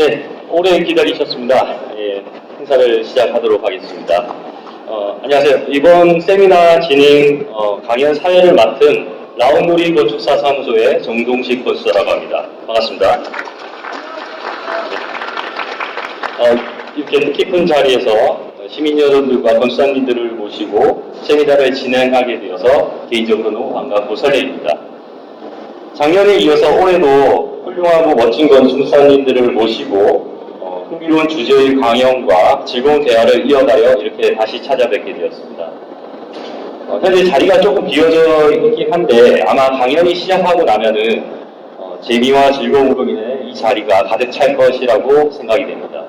네, 오래 기다리셨습니다. 예, 행사를 시작하도록 하겠습니다. 안녕하세요. 이번 세미나 진행 강연 사회를 맡은 라온누리 건축사 사무소의 정동식 건축사라고 합니다. 반갑습니다. 이렇게 뜻깊은 자리에서 시민 여러분들과 건축사님들을 모시고 세미나를 진행하게 되어서 개인적으로 너무 반갑고 설레입니다. 작년에 이어서 올해도 훌륭하고 멋진 건축사님들을 모시고 흥미로운 주제의 강연과 즐거운 대화를 이어가려 이렇게 다시 찾아뵙게 되었습니다. 현재 자리가 조금 비어져 있긴 한데 아마 강연이 시작하고 나면은 재미와 즐거움으로 인해 이 자리가 가득 찰 것이라고 생각이 됩니다.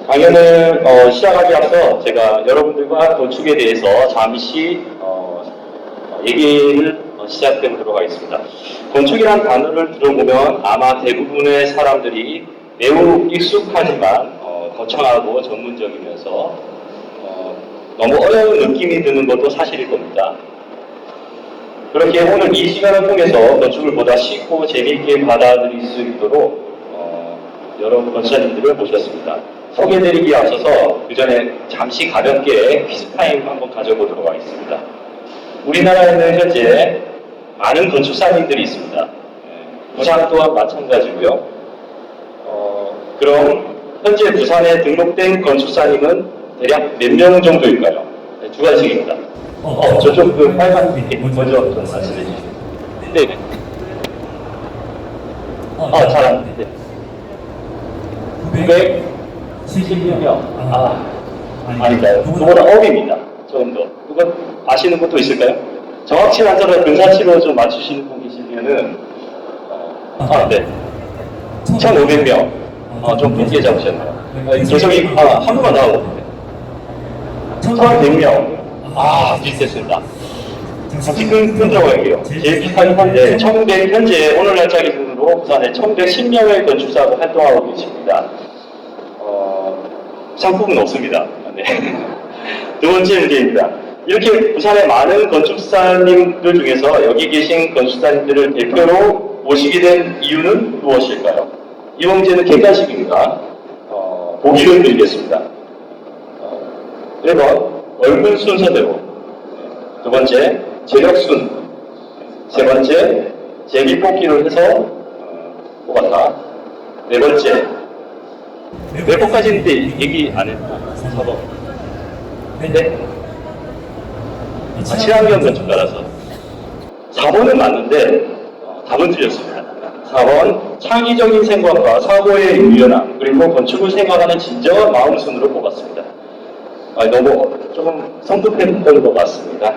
강연을 시작하기 앞서 제가 여러분들과 건축에 대해서 잠시 얘기를 시작해 보도록 하겠습니다. 건축이란 단어를 들어보면 아마 대부분의 사람들이 매우 익숙하지만 거창하고 전문적이면서 너무 어려운 느낌이 드는 것도 사실일 겁니다. 그렇게 오늘 이 시간을 통해서 건축을 보다 쉽고 재미있게 받아들일 수 있도록 여러 건축사님들을 모셨습니다. 소개해드리기에 앞서서 그 전에 잠시 가볍게 퀴즈 타임 한번 가져보도록 하겠습니다. 우리나라에는 현재 많은 건축사님들이 있습니다. 부산 또한 마찬가지고요. 그럼 현재 부산에 등록된 건축사님은 대략 몇 명 정도일까요? 네, 두 가지입니다. 저쪽 그 빨간 빛 먼저 좀 말씀해 주시죠. 네. 잘. 네. 970명. 아닌가요? 그보다 업입니다. 조금 더. 그거 아시는 분도 있을까요? 정확치는 않더라도 근사치로 좀 맞추시는 분 계시면은 네. 1,500명. 좀 늦게 잡으셨나요? 계속이 한 번만 더 하고 1,100명. 비슷했습니다. 지금 들어갈게요. 제일 비슷하긴 한데 1,100 현재 오늘 날짜 기준으로 부산에 1,110명의 건축사가 활동하고 계십니다. 상품은 없습니다. 네. 두 번째 문제입니다. 이렇게 부산의 많은 건축사님들 중에서 여기 계신 건축사님들을 대표로 모시게 된 이유는 무엇일까요? 이번 문제는 객관식입니다. 보기를 드리겠습니다. 1번 얼굴 순서대로, 두 번째 재력순, 세 번째 제비뽑기를 해서 뽑았다, 네 번째 몇 번까지인데 얘기 안 했고 4번 네? 친환경 건축가라서 4번은 맞는데 답은 틀렸습니다. 4번 창의적인 생각과 사고의 유연함 그리고 건축을 생각하는 진정한 마음 순으로 뽑았습니다. 너무 조금 성급했던 것 같습니다.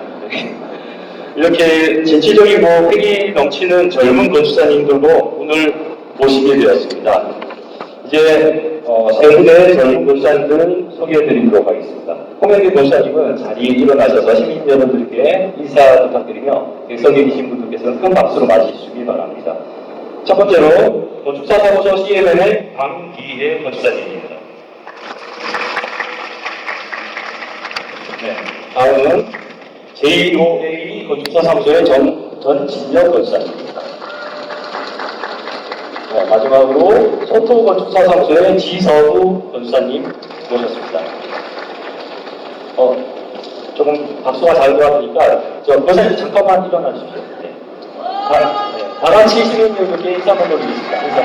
이렇게 진취적이고 패기 넘치는 젊은 건축사님들도 오늘 모시게 되었습니다. 이제 세 분의 젊은 건축사님들을 소개해드리도록 하겠습니다. 홍현기 건축사님은 자리에 일어나셔서 시민 여러분들께 인사 부탁드리며 객석에 계신 분들께서는 큰 박수로 맞이해주시기 바랍니다. 첫 번째로 건축사 사무소 CMM의 강기혜 건축사님입니다. 네, 다음은 JOA 건축사 사무소의 전진영 건축사님입니다. 네, 마지막으로 소토 건축사 사무소의 지서구 건축사님 모셨습니다. 조금 박수가 잘 들어왔으니까 건축사님 잠깐만 일어나 주십시오. 네. 다 같이 시민 여러분께 인사 한번 드리겠습니다. 인사.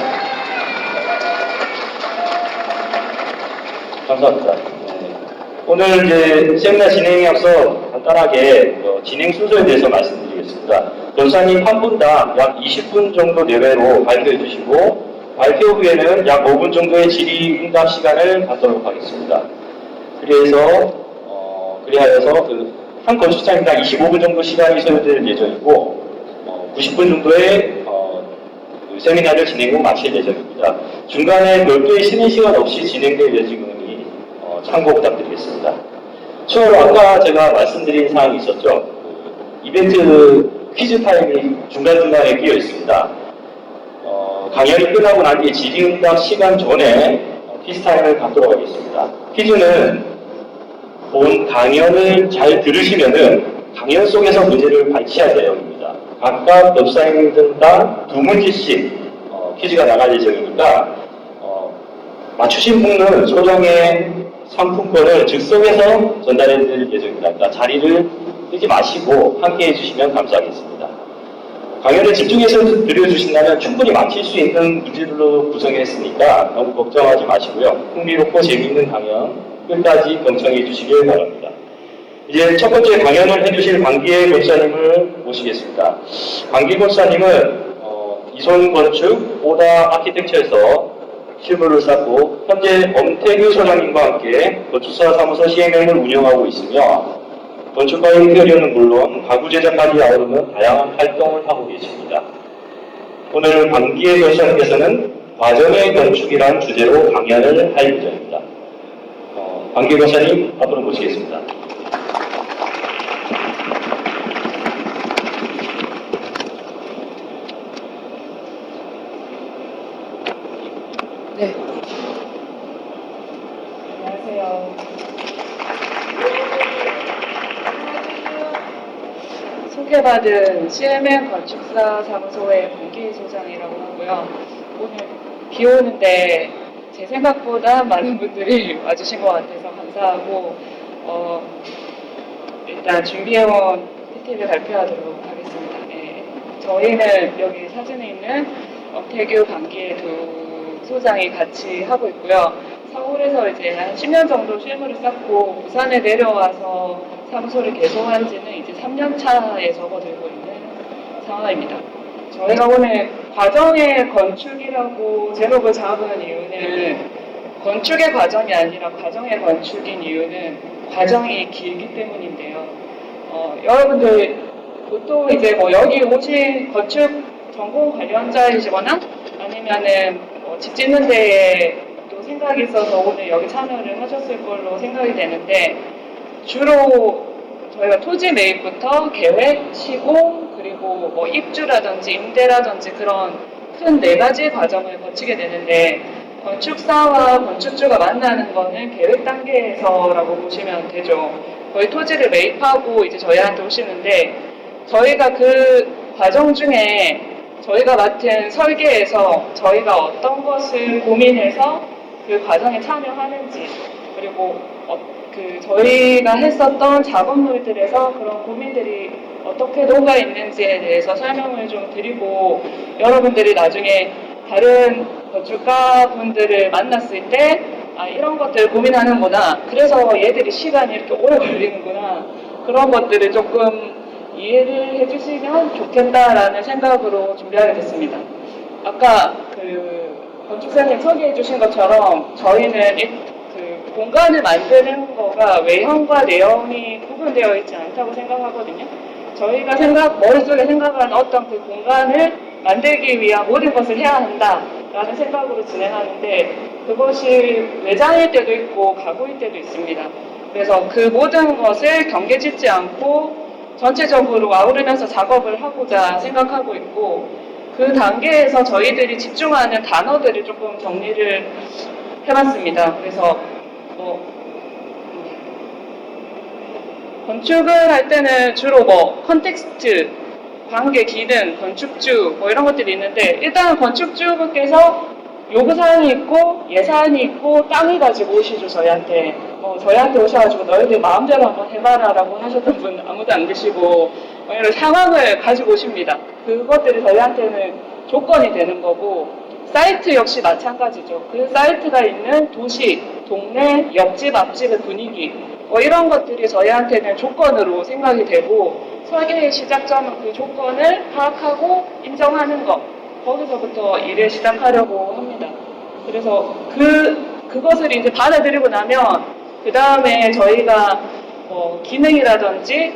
감사합니다. 네. 오늘 이제 세미나 진행에 앞서 간단하게 진행 순서에 대해서 말씀드리겠습니다. 건축사님 한 분당 약 20분 정도 내외로 발표해 주시고 발표 후에는 약 5분 정도의 질의응답 시간을 갖도록 하겠습니다. 그리하여서 한 건축사님당 25분 정도 시간이 소요될 예정이고 90분 정도의 세미나를 진행 후 마칠 예정입니다. 중간에 별도의 쉬는 시간 없이 진행될 예정이니 참고 부탁드리겠습니다. 추가로 아까 제가 말씀드린 사항이 있었죠. 이벤트 퀴즈 타임이 중간중간에 끼어 있습니다. 강연이 끝나고 난 뒤에 질의응답 시간 전에 퀴즈 타임을 갖도록 하겠습니다. 퀴즈는 본 강연을 잘 들으시면은 강연 속에서 문제를 발치할 내용입니다. 각각 건축사님들당 2문제씩 퀴즈가 나갈 예정이니까 맞추신 분은 소정의 상품권을 즉석에서 전달해 드릴 예정입니다. 그러니까 자리를 뜨지 마시고 함께 해주시면 감사하겠습니다. 강연을 집중해서 들려주신다면 충분히 맞힐 수 있는 문제들로 구성했으니까 너무 걱정하지 마시고요. 흥미롭고 재미있는 강연 끝까지 경청해 주시길 바랍니다. 이제 첫 번째 강연을 해주실 광기의 권사님을 모시겠습니다. 광기 권사님은 이손건축, 오다 아키텍처에서 실무를 쌓고 현재 엄태규 소장님과 함께 건축사 사무소 시행령을 운영하고 있으며 건축가의 캐리어는 물론 가구 제작까지 아우르는 다양한 활동을 하고 계십니다. 오늘 광기의 권사님께서는 과정의 건축이라는 주제로 강연을 할 예정입니다. 광기 권사님 앞으로 모시겠습니다. 네. 안녕하세요. 소개받은 CMN 건축사 사무소의 공기 소장이라고 하고요. 오늘 비 오는데 제 생각보다 많은 분들이 와주신 것 같아서 감사하고 일단 준비해온 PPT를 발표하도록 하겠습니다. 네. 저희는 여기 사진에 있는 엄태규 광기의 두 소장이 같이 하고 있고요. 서울에서 이제 한 10년 정도 실무를 쌓고 부산에 내려와서 사무소를 개소한 지는 이제 3년 차에 접어들고 있는 상황입니다. 저희가 오늘 과정의 건축이라고 제목을 잡은 이유는 건축의 과정이 아니라 과정의 건축인 이유는 과정이 길기 때문인데요. 여러분들 보통 이제 뭐 여기 오신 건축 전공 관련자이시거나 아니면은 집 짓는 데에 또 생각이 있어서 오늘 여기 참여를 하셨을 걸로 생각이 되는데 주로 저희가 토지 매입부터 계획, 시공, 그리고 뭐 입주라든지 임대라든지 그런 큰 4가지 과정을 거치게 되는데 건축사와 건축주가 만나는 거는 계획 단계에서라고 보시면 되죠. 거의 토지를 매입하고 이제 저희한테 오시는데 저희가 그 과정 중에 저희가 맡은 설계에서 저희가 어떤 것을 고민해서 그 과정에 참여하는지 그리고 저희가 했었던 작업물들에서 그런 고민들이 어떻게 녹아 있는지에 대해서 설명을 좀 드리고 여러분들이 나중에 다른 건축가 분들을 만났을 때 이런 것들을 고민하는구나. 그래서 얘들이 시간이 이렇게 오래 걸리는구나. 그런 것들을 조금 이해를 해주시면 좋겠다라는 생각으로 준비하게 됐습니다. 아까 건축사님 소개해 주신 것처럼 저희는 그 공간을 만드는 거가 외형과 내형이 구분되어 있지 않다고 생각하거든요. 저희가 머릿속에 생각하는 어떤 그 공간을 만들기 위한 모든 것을 해야 한다라는 생각으로 진행하는데 그것이 외장일 때도 있고 가구일 때도 있습니다. 그래서 그 모든 것을 경계 짓지 않고 전체적으로 아우르면서 작업을 하고자 생각하고 있고 그 단계에서 저희들이 집중하는 단어들을 조금 정리를 해봤습니다. 그래서 건축을 할 때는 주로 컨텍스트, 관계, 기능, 건축주 이런 것들이 있는데 일단 건축주분께서 요구사항이 있고 예산이 있고 땅을 가지고 오시죠. 저희한테 오셔가지고 너희들 마음대로 한번 해봐라 라고 하셨던 분 아무도 안 계시고 이런 상황을 가지고 오십니다. 그것들이 저희한테는 조건이 되는 거고 사이트 역시 마찬가지죠. 그 사이트가 있는 도시, 동네, 옆집, 앞집의 분위기 이런 것들이 저희한테는 조건으로 생각이 되고 설계의 시작점은 그 조건을 파악하고 인정하는 것 거기서부터 일을 시작하려고 합니다. 그래서 그것을 이제 받아들이고 나면 그 다음에 저희가 기능이라든지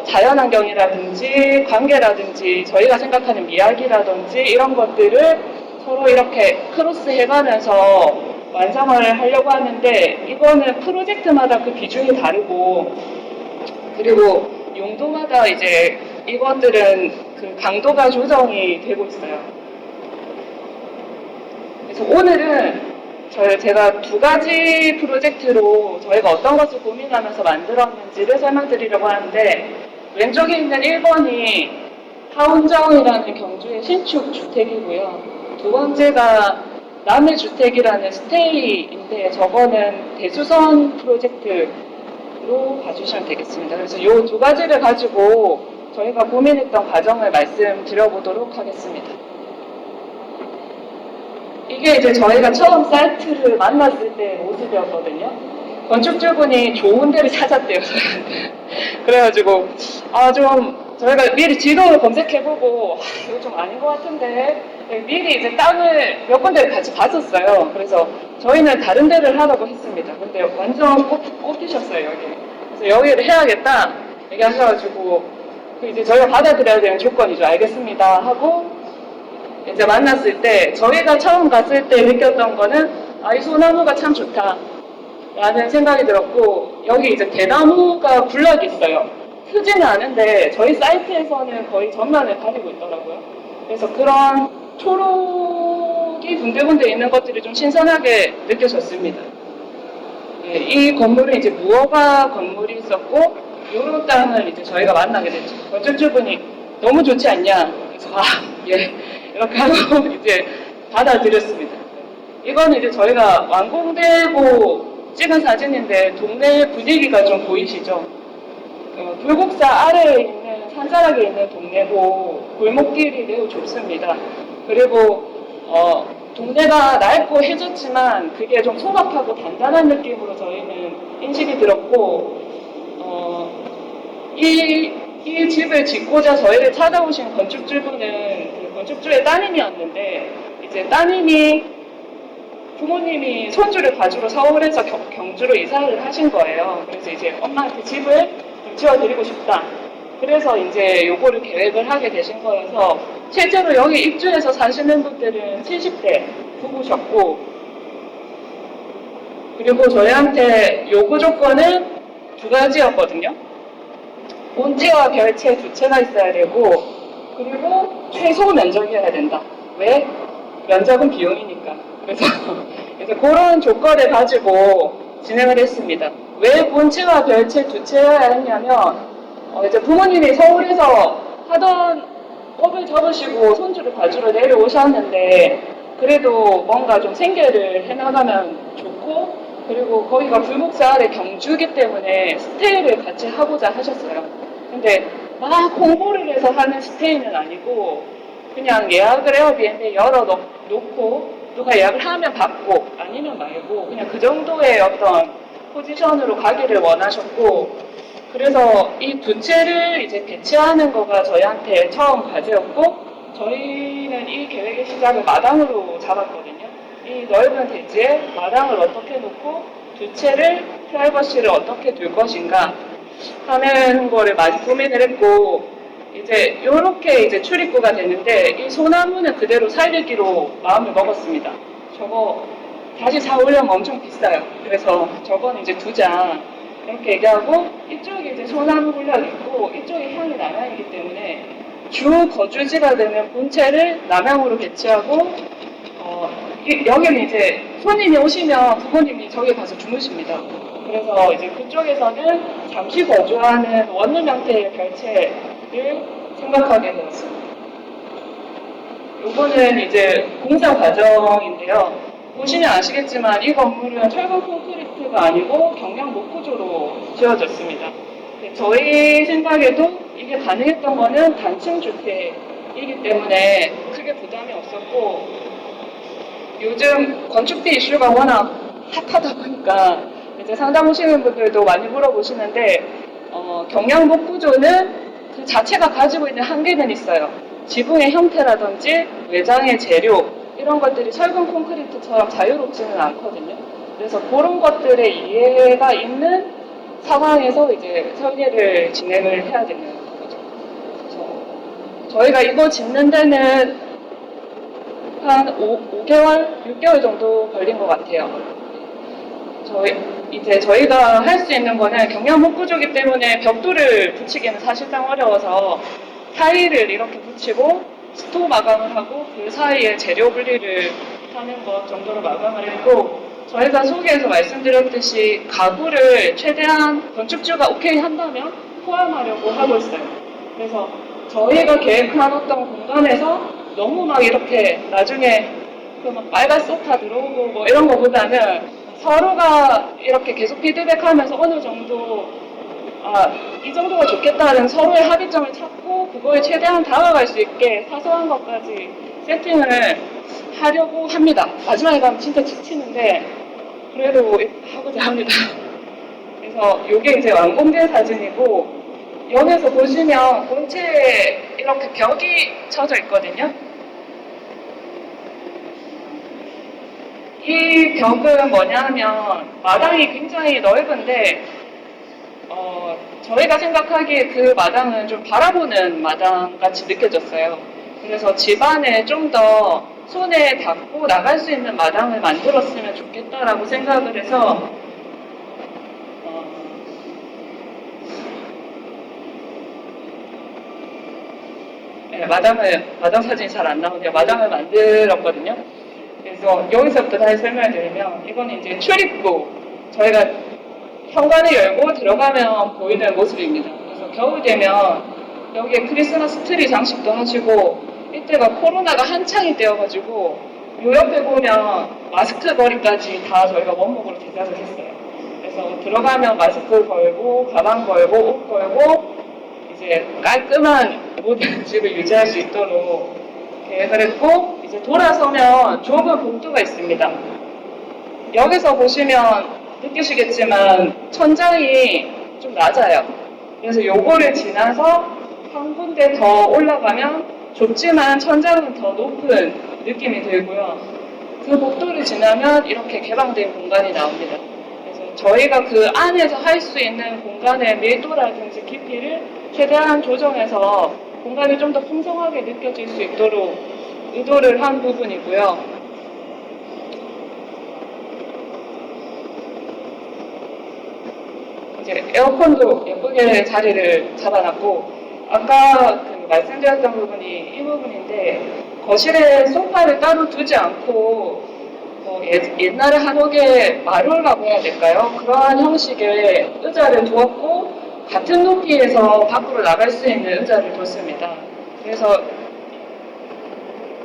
자연환경이라든지 관계라든지 저희가 생각하는 이야기라든지 이런 것들을 서로 이렇게 크로스 해가면서 완성을 하려고 하는데 이거는 프로젝트마다 그 비중이 다르고 그리고 용도마다 이제 이것들은 그 강도가 조정이 되고 있어요. 그래서 오늘은 제가 2가지 프로젝트로 저희가 어떤 것을 고민하면서 만들었는지를 설명드리려고 하는데 왼쪽에 있는 1번이 하운정이라는 경주의 신축 주택이고요. 2번째가 남의 주택이라는 스테이인데 저거는 대수선 프로젝트로 봐주시면 되겠습니다. 그래서 이 두 가지를 가지고 저희가 고민했던 과정을 말씀드려보도록 하겠습니다. 이게 이제 저희가 처음 사이트를 만났을 때 모습이었거든요. 건축주분이 좋은 데를 찾았대요. 그래가지고 좀 저희가 미리 지도를 검색해보고 이거 좀 아닌 것 같은데 미리 이제 땅을 몇 군데를 같이 봤었어요. 그래서 저희는 다른 데를 하라고 했습니다. 근데 완전 꼽히셨어요, 여기. 그래서 여기를 해야겠다 얘기하셔가지고 이제 저희가 받아들여야 되는 조건이죠. 알겠습니다 하고 이제 만났을 때 저희가 처음 갔을 때 느꼈던 거는 이 소나무가 참 좋다 라는 생각이 들었고, 여기 이제 대나무가 군락이 있어요. 크지는 않은데 저희 사이트에서는 거의 전면을 가리고 있더라고요. 그래서 그런 초록이 군데군데 있는 것들이 좀 신선하게 느껴졌습니다. 이 건물은 이제 무허가 건물이 있었고, 요런 땅을 이제 저희가 만나게 됐죠. 건축주분이 너무 좋지 않냐? 그래서 예, 이렇게 하고 이제 받아들였습니다. 이거는 이제 저희가 완공되고 찍은 사진인데 동네 분위기가 좀 보이시죠? 불국사 아래에 있는 산자락에 있는 동네고 골목길이 매우 좁습니다. 그리고 동네가 낡고 해졌지만 그게 좀 소박하고 단단한 느낌으로 저희는 인식이 들었고, 이 집을 짓고자 저희를 찾아오신 건축주분은 그 건축주의 따님이었는데, 이제 따님이 부모님이 손주를 봐주러 서울에서 경주로 이사를 하신 거예요. 그래서 이제 엄마한테 집을 좀 지어드리고 싶다. 그래서 이제 요거를 계획을 하게 되신 거여서 실제로 여기 입주해서 사시는 분들은 70대 부부셨고, 그리고 저희한테 요구 조건은 두 가지였거든요. 본체와 별채 두 채가 있어야 되고, 그리고 최소 면적이어야 된다. 왜? 면적은 비용이니까. 그래서 그런 조건을 가지고 진행을 했습니다. 왜 본체와 별채 두 채여야 했냐면, 이제 부모님이 서울에서 하던 업을 접으시고 손주를 봐주러 내려오셨는데, 그래도 뭔가 좀 생계를 해나가면 좋고, 그리고 거기가 불국사 아래 경주기 때문에 스테이를 같이 하고자 하셨어요. 근데 막 홍보를 해서 하는 스테이는 아니고, 그냥 예약을 에어비앤비에 열어놓고 누가 예약을 하면 받고 아니면 말고 그냥 그 정도의 어떤 포지션으로 가기를 원하셨고, 그래서 이 두 채를 이제 배치하는 거가 저희한테 처음 과제였고, 저희는 이 계획의 시작을 마당으로 잡았거든요. 이 넓은 대지에 마당을 어떻게 놓고 두 채를 프라이버시를 어떻게 둘 것인가 하는 거를 많이 고민을 했고, 이제 요렇게 이제 출입구가 되는데 이 소나무는 그대로 살리기로 마음을 먹었습니다. 저거 다시 사오려면 엄청 비싸요. 그래서 저건 이제 두자 이렇게 얘기하고, 이쪽에 이제 소나무 군락이 있고 이쪽에 향이 남양이기 때문에 주 거주지가 되는 본체를 남양으로 배치하고, 여기는 이제 손님이 오시면 부모님이 저기 가서 주무십니다. 그래서 이제 그쪽에서는 잠시 거주하는 원룸 형태의 별채를 생각하게 되었습니다. 요거는 이제 공사 과정인데요. 보시면 아시겠지만 이 건물은 철근 콘크리트가 아니고 경량 목구조로 지어졌습니다. 저희 생각에도 이게 가능했던 거는 단층 주택이기 때문에 크게 부담이 없었고, 요즘 건축비 이슈가 워낙 핫하다 보니까 이제 상담 오시는 분들도 많이 물어보시는데, 경량목 구조는 그 자체가 가지고 있는 한계는 있어요. 지붕의 형태라든지 외장의 재료 이런 것들이 철근 콘크리트처럼 자유롭지는 않거든요. 그래서 그런 것들의 이해가 있는 상황에서 이제 설계를 진행을 해야 되는 거죠. 그래서 저희가 이거 짓는 데는 한 5개월, 6개월 정도 걸린 것 같아요. 저희가 할 수 있는 거는 경량목 구조기 때문에 벽돌을 붙이기는 사실상 어려워서 타일을 이렇게 붙이고 스토 마감을 하고 그 사이에 재료 분리를 하는 것 정도로 마감을 했고, 저희가 소개에서 말씀드렸듯이 가구를 최대한 건축주가 오케이 한다면 포함하려고 하고 있어요. 그래서 저희가 계획한 어떤 공간에서 너무 막 이렇게 나중에 그막 빨간 소파 들어오고 뭐 이런 거보다는 서로가 이렇게 계속 피드백하면서 어느 정도 이 정도가 좋겠다는 서로의 합의점을 찾고 그거에 최대한 다가갈 수 있게 사소한 것까지 세팅을 하려고 합니다. 마지막에 가면 진짜 지치는데 그래도 하고자 합니다. 그래서 이게 이제 완공된 사진이고 여기서 보시면 본체에 이렇게 벽이 쳐져 있거든요. 이 벽은 뭐냐면 마당이 굉장히 넓은데 저희가 생각하기에 그 마당은 좀 바라보는 마당 같이 느껴졌어요. 그래서 집안에 좀 더 손에 닿고 나갈 수 있는 마당을 만들었으면 좋겠다라고 생각을 해서 마당 사진이 잘 안 나오네요. 마당을 만들었거든요. 그래서 여기서부터 다시 설명을 드리면 이거는 이제 출입구 저희가 현관을 열고 들어가면 보이는 모습입니다. 그래서 겨울 되면 여기에 크리스마스 트리 장식도 하시고 이때가 코로나가 한창이 되어가지고 요 옆에 보면 마스크 거리까지 다 저희가 원목으로 제작을 했어요. 그래서 들어가면 마스크 걸고 가방 걸고 옷 걸고 이제 깔끔한 모든 집을 유지할 수 있도록 계획을 했고 이제 돌아서면 좁은 복도가 있습니다. 여기서 보시면 느끼시겠지만 천장이 좀 낮아요. 그래서 요거를 지나서 한 군데 더 올라가면 좁지만 천장은 더 높은 느낌이 들고요. 그 복도를 지나면 이렇게 개방된 공간이 나옵니다. 그래서 저희가 그 안에서 할 수 있는 공간의 밀도라든지 깊이를 최대한 조정해서 공간이 좀 더 풍성하게 느껴질 수 있도록 의도를 한 부분이고요. 이제 에어컨도 예쁘게 자리를 잡아놨고 아까 그 말씀드렸던 부분이 이 부분인데 거실에 소파를 따로 두지 않고 옛날에 한옥의 마루라고 해야 될까요? 그러한 형식의 의자를 두었고 같은 높이에서 밖으로 나갈 수 있는 의자를 뒀습니다. 그래서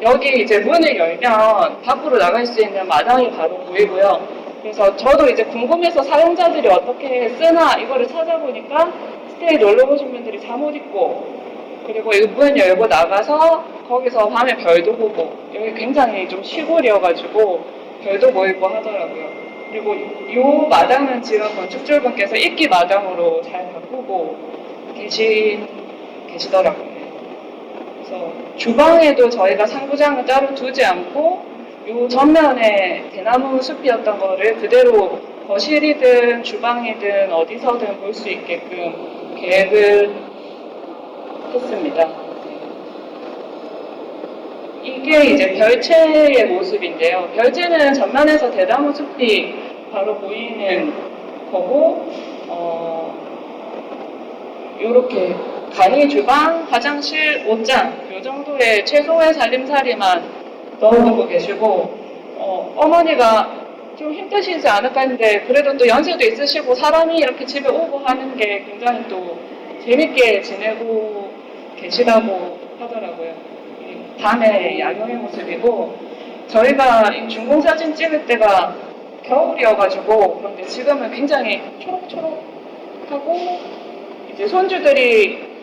여기 이제 문을 열면 밖으로 나갈 수 있는 마당이 바로 보이고요. 그래서 저도 이제 궁금해서 사용자들이 어떻게 쓰나 이거를 찾아보니까 스테이 놀러 오신 분들이 잠옷 입고 그리고 이 문 열고 나가서 거기서 밤에 별도 보고 여기 굉장히 좀 시골이어가지고 별도 보이고 하더라고요. 그리고 이 마당은 지금 건축주분께서 입기 마당으로 잘 바꾸고 계시더라고요. 그래서 주방에도 저희가 상부장을 따로 두지 않고 이 전면에 대나무 숲이었던 거를 그대로 거실이든 주방이든 어디서든 볼 수 있게끔 계획을 했습니다. 이게 이제 별채의 모습인데요. 별채는 전면에서 대나무 숲이 바로 보이는 거고, 이렇게 간이 주방, 화장실, 옷장 이 정도의 최소의 살림살이만 넣어두고 계시고 어머니가 좀 힘드시지 않을까 했는데 그래도 또 연세도 있으시고 사람이 이렇게 집에 오고 하는 게 굉장히 또 재밌게 지내고 계시다고 하더라고요. 밤의 야경의 모습이고 저희가 이 중공사진 찍을 때가 겨울이어가지고 그런데 지금은 굉장히 초록초록하고 이제 손주들이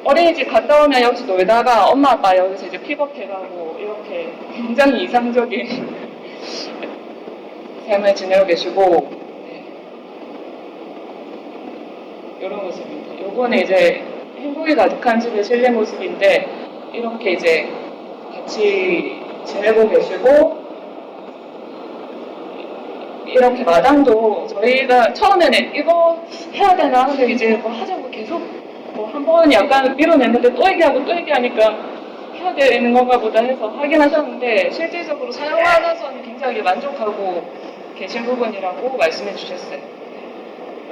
어린이집 갔다 오면 여기서 놀다가 엄마 아빠 여기서 이제 픽업해가고 이렇게 굉장히 이상적인 삶을 지내고 계시고 이런 모습입니다. 요거는 이제 행복이 가득한 집의 실내 모습인데 이렇게 이제 같이 지내고 계시고 이렇게 마당도 저희가 처음에는 이거 해야 되나 하는데 이제 뭐 하자고 계속 한 번 약간 밀어냈는데 또 얘기하고 또 얘기하니까 해야 되는 건가 보다 해서 하긴 하셨는데 실질적으로 사용하면서는 굉장히 만족하고 계신 부분이라고 말씀해 주셨어요.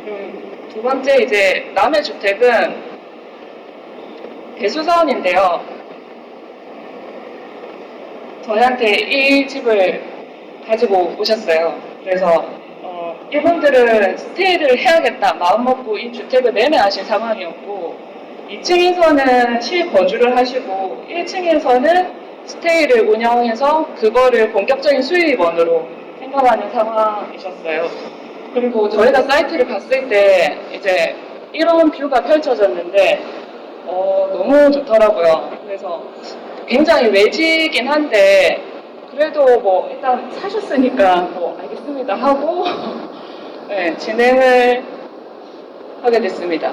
그리고 두 번째 이제 남의 주택은 배수사원인데요. 저희한테 이 집을 가지고 오셨어요. 그래서 이분들은 스테이를 해야겠다 마음먹고 이 주택을 매매하신 상황이었고 2층에서는 실거주를 하시고 1층에서는 스테이를 운영해서 그거를 본격적인 수입원으로 생각하는 상황이셨어요. 그리고 저희가 사이트를 봤을 때 이제 이런 뷰가 펼쳐졌는데 너무 좋더라고요. 그래서 굉장히 외지긴 한데 그래도 뭐 일단 사셨으니까 뭐 알겠습니다 하고 네, 진행을 하게 됐습니다.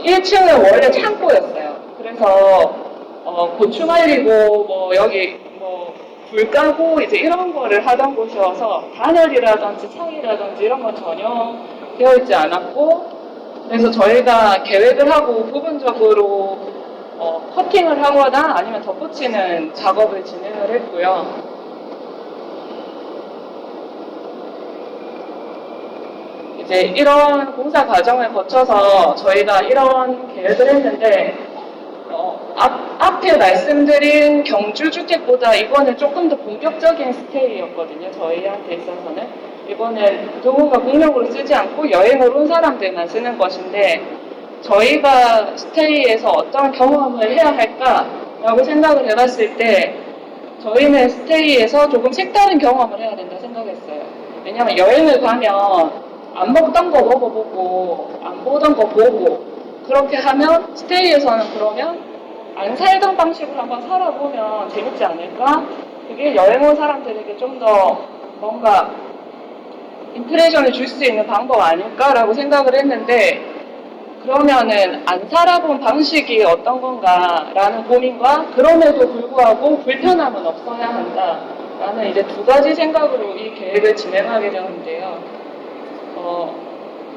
1층은 원래 창고였어요. 그래서 고추 말리고 뭐 여기 뭐 불 까고 이제 이런 거를 하던 곳이어서 단열이라든지 창이라든지 이런 건 전혀 되어 있지 않았고, 그래서 저희가 계획을 하고 부분적으로 커팅을 하거나 아니면 덧붙이는 작업을 진행을 했고요. 이제 이런 공사 과정을 거쳐서 저희가 이런 계획을 했는데 앞에 말씀드린 경주주택보다 이거는 조금 더 본격적인 스테이였거든요. 저희한테 있어서는. 이거는 누군가 공용으로 쓰지 않고 여행을 온 사람들만 쓰는 것인데 저희가 스테이에서 어떤 경험을 해야 할까라고 생각을 해봤을 때 저희는 스테이에서 조금 색다른 경험을 해야 된다 생각했어요. 왜냐하면 여행을 가면 안 먹던 거 먹어보고 안 보던 거 보고 그렇게 하면 스테이에서는 그러면 안 살던 방식으로 한번 살아보면 재밌지 않을까? 그게 여행 온 사람들에게 좀 더 뭔가 임프레션을 줄 수 있는 방법 아닐까라고 생각을 했는데 그러면은 안 살아본 방식이 어떤 건가라는 고민과 그럼에도 불구하고 불편함은 없어야 한다라는 이제 두 가지 생각으로 이 계획을 진행하게 되었는데요.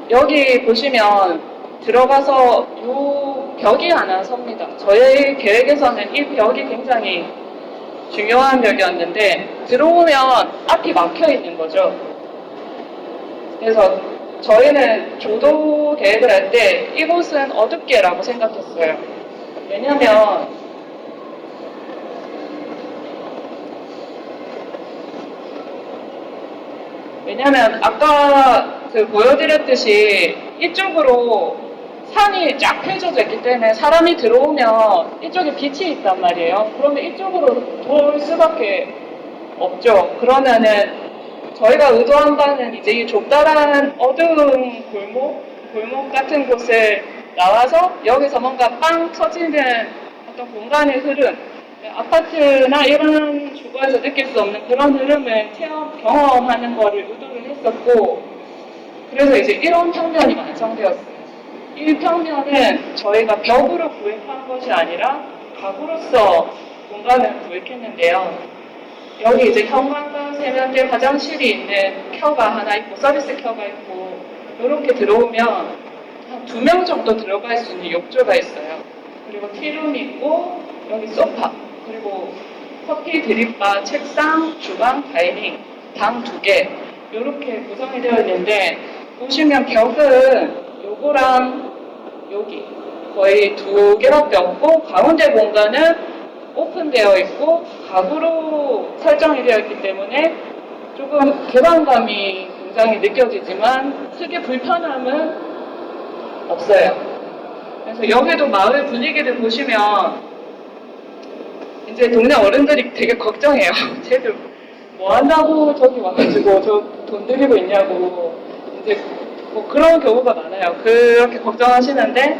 여기 보시면 들어가서 이 벽이 하나 섭니다. 저희 계획에서는 이 벽이 굉장히 중요한 벽이었는데 들어오면 앞이 막혀 있는 거죠. 그래서 저희는 조도 계획을 할 때 이곳은 어둡게라고 생각했어요. 왜냐면 아까 보여드렸듯이 이쪽으로 산이 쫙 펼쳐져 있기 때문에 사람이 들어오면 이쪽에 빛이 있단 말이에요. 그러면 이쪽으로 돌 수밖에 없죠. 그러면은 저희가 의도한 바는 이제 이 좁다란 어두운 골목 같은 곳을 나와서 여기서 뭔가 빵 터지는 어떤 공간의 흐름, 아파트나 이런 주거에서 느낄 수 없는 그런 흐름을 경험하는 거를 의도를 했었고, 그래서 이제 이런 평면이 완성되었어요. 이 평면은 저희가 벽으로 구획한 것이 아니라 가구로서 공간을 구획했는데요. 여기 이제 현관과 세면대 화장실이 있는 켜가 하나 있고 서비스 켜가 있고 이렇게 들어오면 한 2명 정도 들어갈 수 있는 욕조가 있어요. 그리고 티룸이 있고 여기 소파 그리고 커피 드립바 책상 주방 다이닝 방 2개 이렇게 구성이 되어 있는데 보시면 벽은 요거랑 여기 거의 2개밖에 없고 가운데 공간은 오픈되어 있고 가구로 설정이 되어 있기 때문에 조금 개방감이 굉장히 느껴지지만 크게 불편함은 없어요. 그래서 여기도 마을 분위기를 보시면 이제 동네 어른들이 되게 걱정해요. 쟤들 뭐 한다고 저기 와가지고 저 돈 들이고 있냐고 이제 뭐 그런 경우가 많아요. 그렇게 걱정하시는데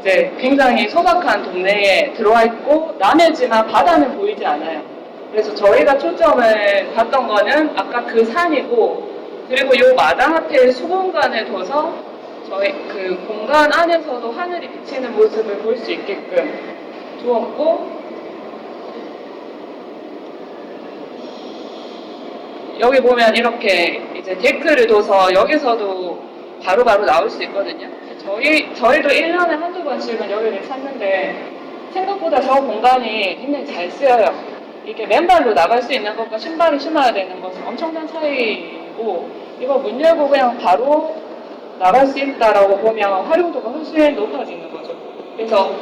이제 굉장히 소박한 동네에 들어와 있고 남의 집만 바다는 보이지 않아요. 그래서 저희가 초점을 봤던 거는 아까 그 산이고 그리고 이 마당 앞에 수공간을 둬서 저희 그 공간 안에서도 하늘이 비치는 모습을 볼 수 있게끔 두었고 여기 보면 이렇게 이제 데크를 둬서 여기서도 바로바로 나올 수 있거든요. 저희도 1년에 한두 번씩은 여기를 찾는데 생각보다 저 공간이 굉장히 잘 쓰여요. 이게 맨발로 나갈 수 있는 것과 신발을 신어야 되는 것은 엄청난 차이고 이거 문 열고 그냥 바로 나갈 수 있다라고 보면 활용도가 훨씬 높아지는 거죠. 그래서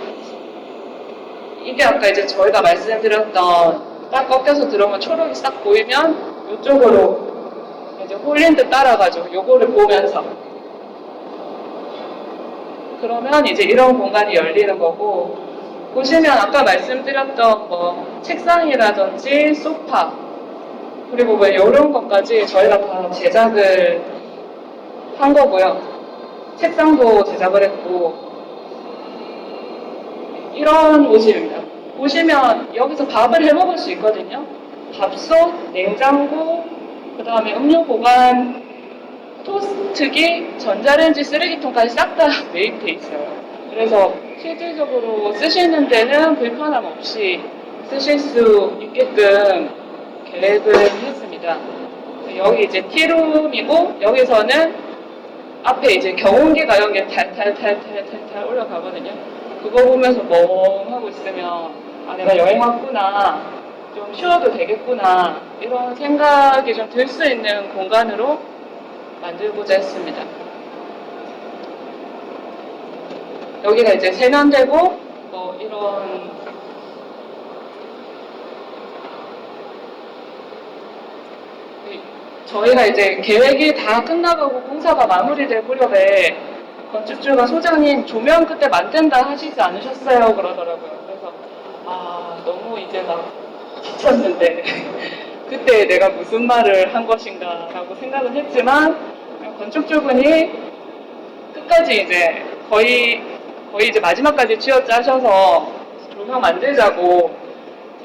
이게 아까 이제 저희가 말씀드렸던 딱 꺾여서 들어오면 초록이 싹 보이면 이쪽으로 이제 홀린 듯 따라가죠. 요거를 보면서. 그러면 이제 이런 공간이 열리는 거고 보시면 아까 말씀드렸던 뭐 책상이라든지 소파 그리고 뭐 이런 것까지 저희가 다 제작을 한 거고요. 책상도 제작을 했고 이런 옷입니다. 보시면 여기서 밥을 해 먹을 수 있거든요. 밥솥, 냉장고, 그 다음에 음료 보관, 토스트기, 전자레인지 쓰레기통까지 싹 다 매입돼 있어요. 그래서 실질적으로 쓰시는 데는 불편함 없이 쓰실 수 있게끔 계획을 했습니다. 여기 이제 티룸이고 여기서는 앞에 이제 경운기가 여기에 탈탈탈탈탈탈 올라가거든요. 그거 보면서 멍하고 있으면 아 내가 여행 왔구나 좀 쉬어도 되겠구나 이런 생각이 좀 들 수 있는 공간으로 만들고자 했습니다. 여기가 이제 세면대고 뭐 이런 저희가 이제 계획이 다 끝나가고 공사가 마무리될 무렵에 건축주가 소장님 조명 그때 만든다 하시지 않으셨어요? 그러더라고요. 그래서 아 너무 이제 막 지쳤는데 그때 내가 무슨 말을 한 것인가 라고 생각은 했지만 건축주분이 끝까지 이제 거의 이제 마지막까지 쥐어짜셔서 조명 만들자고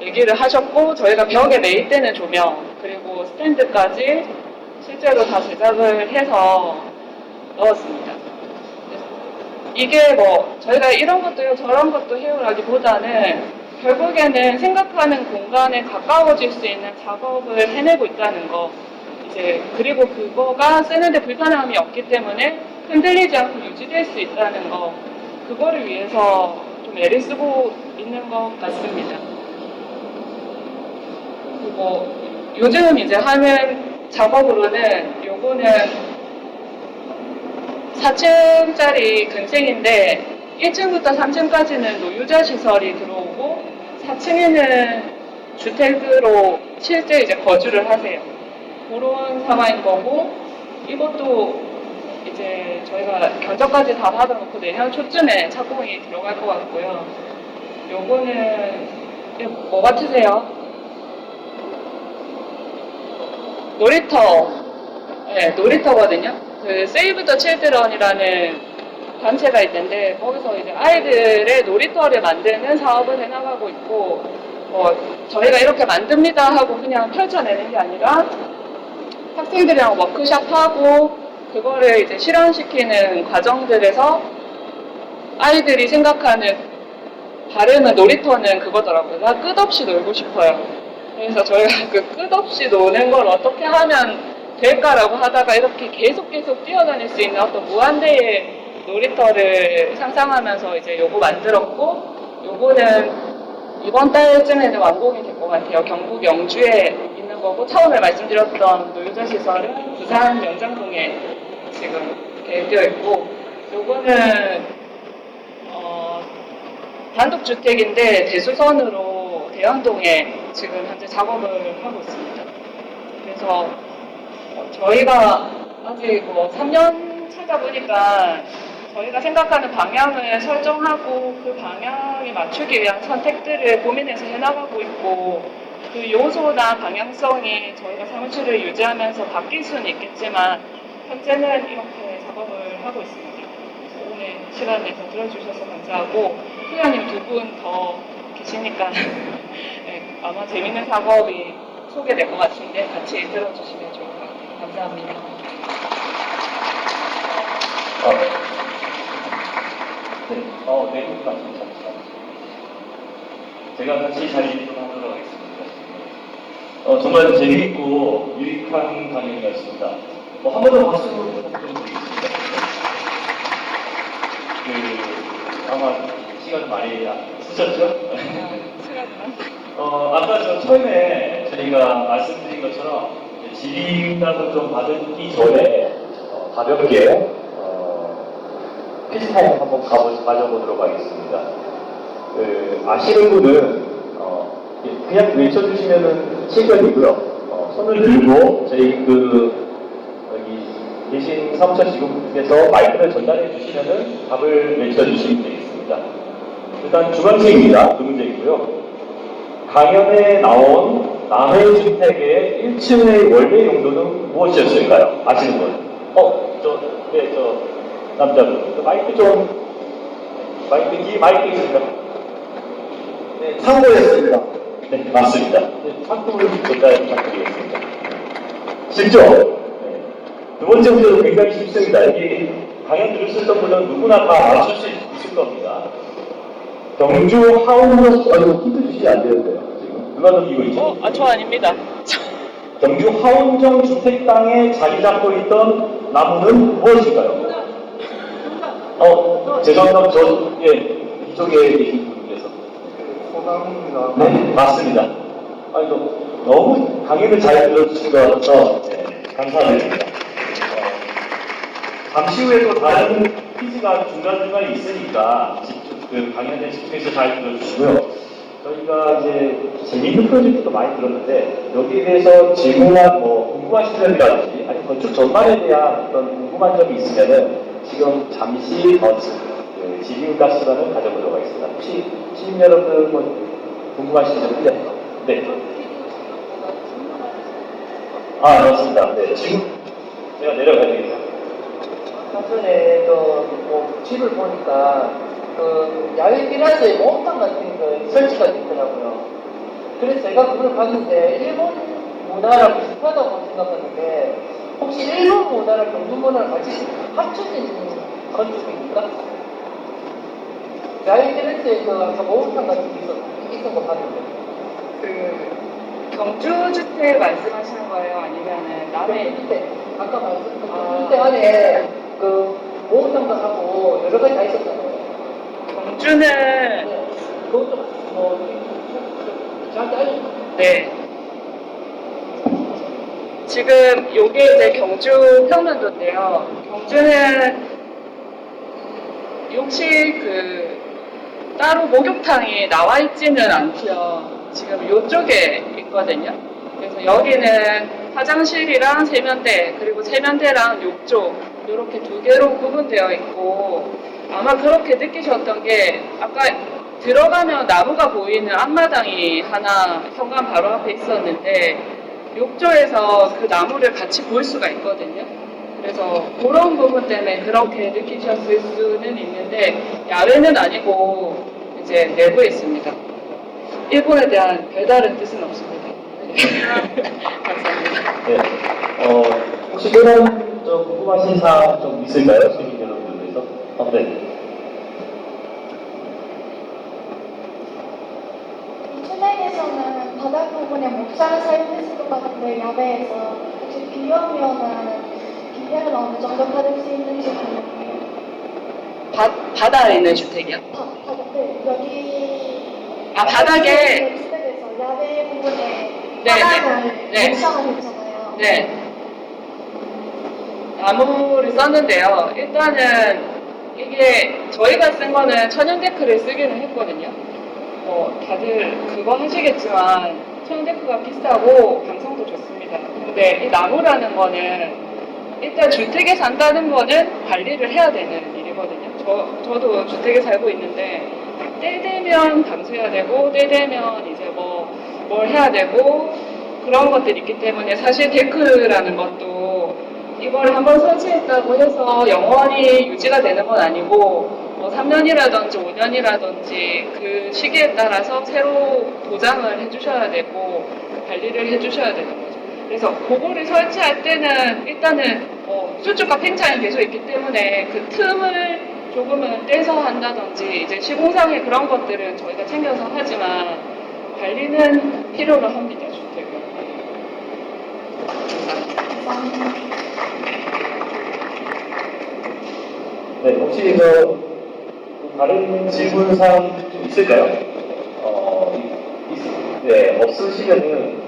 얘기를 하셨고 저희가 벽에 매입되는 조명 그리고 스탠드까지 실제로 다 제작을 해서 넣었습니다. 이게 뭐 저희가 이런 것도 해요 저런 것도 해요라기보다는 결국에는 생각하는 공간에 가까워질 수 있는 작업을 해내고 있다는 거 이제 그리고 그거가 쓰는데 불편함이 없기 때문에 흔들리지 않고 유지될 수 있다는 거 그거를 위해서 좀 애를 쓰고 있는 것 같습니다. 그리고 요즘 이제 하는 작업으로는 요거는 4층짜리 근생인데 1층부터 3층까지는 노유자 시설이 들어오고 4층에는 주택으로 실제 이제 거주를 하세요. 그런 상황인 거고 이것도 이제 저희가 견적까지 다 받아놓고 내년 초쯤에 착공이 들어갈 것 같고요. 요거는 뭐 같으세요? 놀이터, 네, 놀이터거든요. 그 세이브 더 칠드런이라는 단체가 있는데 거기서 이제 아이들의 놀이터를 만드는 사업을 해나가고 있고 저희가 이렇게 만듭니다 하고 그냥 펼쳐내는 게 아니라 학생들이랑 워크숍하고 그거를 이제 실현시키는 과정들에서 아이들이 생각하는 발음은 놀이터는 그거더라고요. 나 끝없이 놀고 싶어요. 그래서 저희가 그 끝없이 노는 걸 어떻게 하면 될까라고 하다가 이렇게 계속 뛰어다닐 수 있는 어떤 무한대의 놀이터를 상상하면서 이제 요거 만들었고 요거는 이번 달쯤에는 완공이 될 것 같아요. 경북 영주에 있는 거고 처음에 말씀드렸던 노유자 시설은 부산 연장동에 지금 계획되어 있고 요거는 단독주택인데 대수선으로 대연동에 지금 현재 작업을 하고 있습니다. 그래서 저희가 아직 뭐 3년 차다 보니까 저희가 생각하는 방향을 설정하고 그 방향에 맞추기 위한 선택들을 고민해서 해나가고 있고 그 요소나 방향성이 저희가 사무실을 유지하면서 바뀔 수는 있겠지만 현재는 이렇게 작업을 하고 있습니다. 오늘 시간 내서 들어주셔서 감사하고 후배님 두 분 더 계시니까 네, 아마 재밌는 작업이 소개될 것 같은데 같이 들어주시면 좋을 것 같아요. 감사합니다. 네, 맞습니다. 제가 같이 자리를 하도록 하겠습니다. 정말 재미있고 유익한 강연이었습니다. 한 번 더 박수 부탁드리겠습니다. 아마 시간 많이 쓰셨죠? 아까 저 처음에 저희가 말씀드린 것처럼 질의응답을 좀 받기 전에 가볍게 퀴즈 타임 한번 가져보도록 하겠습니다. 아시는 분은 그냥 외쳐주시면은 7번이고요. 손을 들고 저희 여기 계신 사무처 직원분께서 마이크를 전달해 주시면은 답을 외쳐주시면 되겠습니다. 일단 주관식입니다. 두 문제이고요. 강연에 나온 남해 주택의 1층의 원래 용도는 무엇이었을까요? 아시는 분? 남자분. 마이크 좀, 마이크 있습니까? 네, 참고했습니다. 네, 맞습니다. 참고를 전달 부탁드리겠습니다. 쉽죠? 네. 두 번째 문제도 굉장히 쉽습니다. 여기 강연 들으셨던 분은 누구나 다 맞출 수 있을 겁니다. 경주 하운정, 힌트 주시면 안 되는데요, 지금. 누가 넘기고 있죠? 저 아닙니다. 경주 하운정 주택 땅에 자리 잡고 있던 나무는 무엇일까요? 죄송합니다. 이쪽에 계신 분께서. 소나무입니다. 네, 맞습니다. 너무 강의를 잘 들어주신 것 같아서 감사드립니다. 잠시 후에 또 다른 퀴즈가 중간중간에 있으니까 그 강연에 집중해서 잘 들어주시고요. 저희가 이제 재미있는 프로젝트도 많이 들었는데 여기에 대해서 질문한 궁금하신 점이라든지 아니면 건축 전반에 대한 어떤 궁금한 점이 있으면은 지금 잠시 질의응답 시간을 가져보도록 하겠습니다. 혹시 시민 여러분 궁금하신 점 있나요? 네. 맞습니다. 네, 지금 제가 내려가야 되겠다. 사전에 집을 보니까 야외 테라스에 모험탕 같은 거 설치가 있더라고요. 그래서 제가 그걸 봤는데 일본 문화랑 비슷하다고 생각하는데 혹시 일본 문화랑 경주 문화랑 같이 합쳐진 건축입니까? 야외 테라스에 아까 모험탕 같은 게 있었던 거 봤는데. 경주 주택 말씀하시는 거예요? 아니면은 남해? 주택 아까 말씀드린 주택 안에 모험탕도 하고 여러 가지 다 있었잖아요. 경주는 그것도 저한테 알려주세요. 네. 지금 요게 이제 경주 평면도인데요. 경주는 혹시 따로 목욕탕이 나와 있지는 않고요. 지금 요쪽에 있거든요. 그래서 여기는 화장실이랑 세면대, 그리고 세면대랑 욕조 이렇게 두 개로 구분되어 있고, 아마 그렇게 느끼셨던 게 아까 들어가면 나무가 보이는 앞마당이 하나 현관 바로 앞에 있었는데 욕조에서 그 나무를 같이 볼 수가 있거든요. 그래서 그런 부분 때문에 그렇게 느끼셨을 수는 있는데 야외는 아니고 이제 내부에 있습니다. 일본에 대한 별다른 뜻은 없습니다. 감사합니다. 네. 혹시 그런 궁금하신 사항 좀 있을까요? 시민 여러분들께서? 네. 춘행에서는 바닥 부분에 목상을 사용했을 것 같은데 야외에서 혹시 비 오면은 비해는 어느 정도 받을 수 있는지 궁금해요. 바다에 있는 주택이요? 네, 여기 바닥에. 주택에서 야외 부분에 네, 바닥을 네. 목상을 했잖아요. 네. 나무를 썼는데요. 일단은 이게 저희가 쓴 거는 천연 데크를 쓰기는 했거든요. 다들 그거 하시겠지만 천연 데크가 비싸고 감성도 좋습니다. 근데 이 나무라는 거는 일단 주택에 산다는 거는 관리를 해야 되는 일이거든요. 저도 주택에 살고 있는데 때 되면 감수해야 되고 때 되면 이제 뭘 해야 되고 그런 것들이 있기 때문에 사실 데크라는 것도 이걸 한번 설치했다고 해서 영원히 유지가 되는 건 아니고 3년이라든지 5년이라든지 그 시기에 따라서 새로 도장을 해주셔야 되고 관리를 해주셔야 되는 거죠. 그래서 그거를 설치할 때는 일단은 수축과 팽창이 계속 있기 때문에 그 틈을 조금은 떼서 한다든지 이제 시공상의 그런 것들은 저희가 챙겨서 하지만 관리는 필요로 합니다. 주택은. 감사합니다. 네, 혹시 다른 질문 사항 좀 있을까요? 네, 없으시면은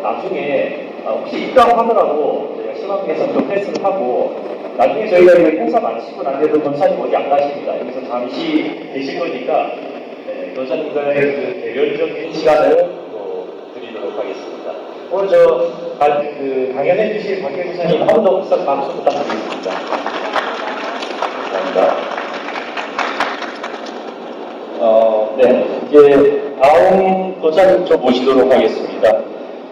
나중에 혹시 입당하더라도 저희가 시간 개선 좀 패스를 하고 나중에 저희가 이 행사 마치고 난 뒤에도 권사님 어디 안 가십니다. 여기서 잠시 계실 거니까 권사님과의 그 개별적인 시간을 또 드리도록 하겠습니다. 오늘 강연해 주실 박 교수님 한 번 더 박수 부탁드리겠습니다. 감사합니다. 네, 이제 다음 도사님 좀 모시도록 하겠습니다.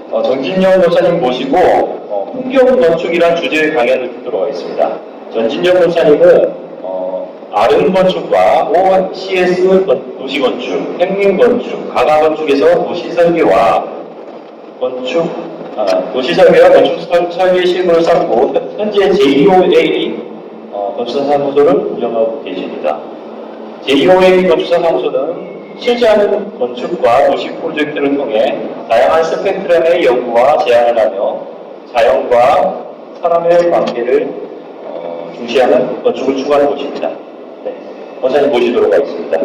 정진영 도사님 모시고 풍경 건축이란 주제의 강연을 듣도록 하겠습니다. 전진영 도사님은 아름 건축과 OCS 도시 건축, 행림 건축, 가가 건축에서 도시 설계와 건축 설계 실무를 쌓고 현재 JOA 건축사 사무소를 운영하고 계십니다. JOA 건축사 사무소는 실시하는 건축과 도시 프로젝트를 통해 다양한 스펙트럼의 연구와 제안을 하며 자연과 사람의 관계를 중시하는 건축을 추구하는 곳입니다. 네, 원장님 모시도록 하겠습니다.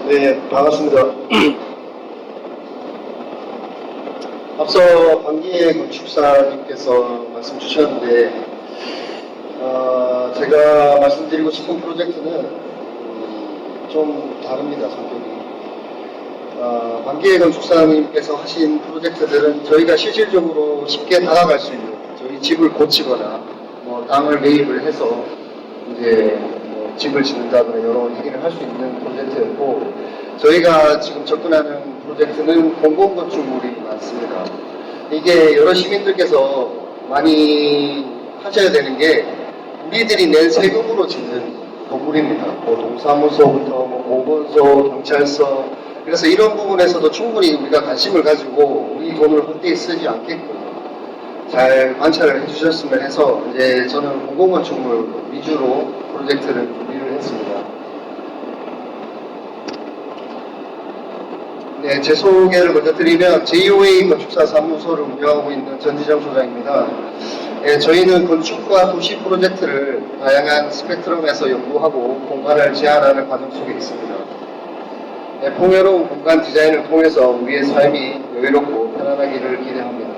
네, 반갑습니다. 앞서 관기의 건축사님께서 말씀 주셨는데, 제가 말씀드리고 싶은 프로젝트는 좀 다릅니다, 성격이. 관기의 건축사님께서 하신 프로젝트들은 저희가 실질적으로 쉽게 다가갈 수 있는, 저희 집을 고치거나, 땅을 매입을 해서 이제 집을 짓는다거나 여러 얘기를 할 수 있는 프로젝트였고, 저희가 지금 접근하는 프로젝트는 공공건축물이 많습니다. 이게 여러 시민들께서 많이 하셔야 되는 게 우리들이 낸 세금으로 짓는 건물입니다. 동사무소부터 보건소, 경찰서, 그래서 이런 부분에서도 충분히 우리가 관심을 가지고 우리 돈을 헛되이 쓰지 않게끔 잘 관찰을 해주셨으면 해서 이제 저는 공공건축물 위주로 프로젝트를 준비를 했습니다. 네, 제 소개를 먼저 드리면 JOA 건축사 사무소를 운영하고 있는 전지정 소장입니다. 네, 저희는 건축과 도시 프로젝트를 다양한 스펙트럼에서 연구하고 공간을 제안하는 과정 속에 있습니다. 네, 풍요로운 공간 디자인을 통해서 우리의 삶이 여유롭고 편안하기를 기대합니다.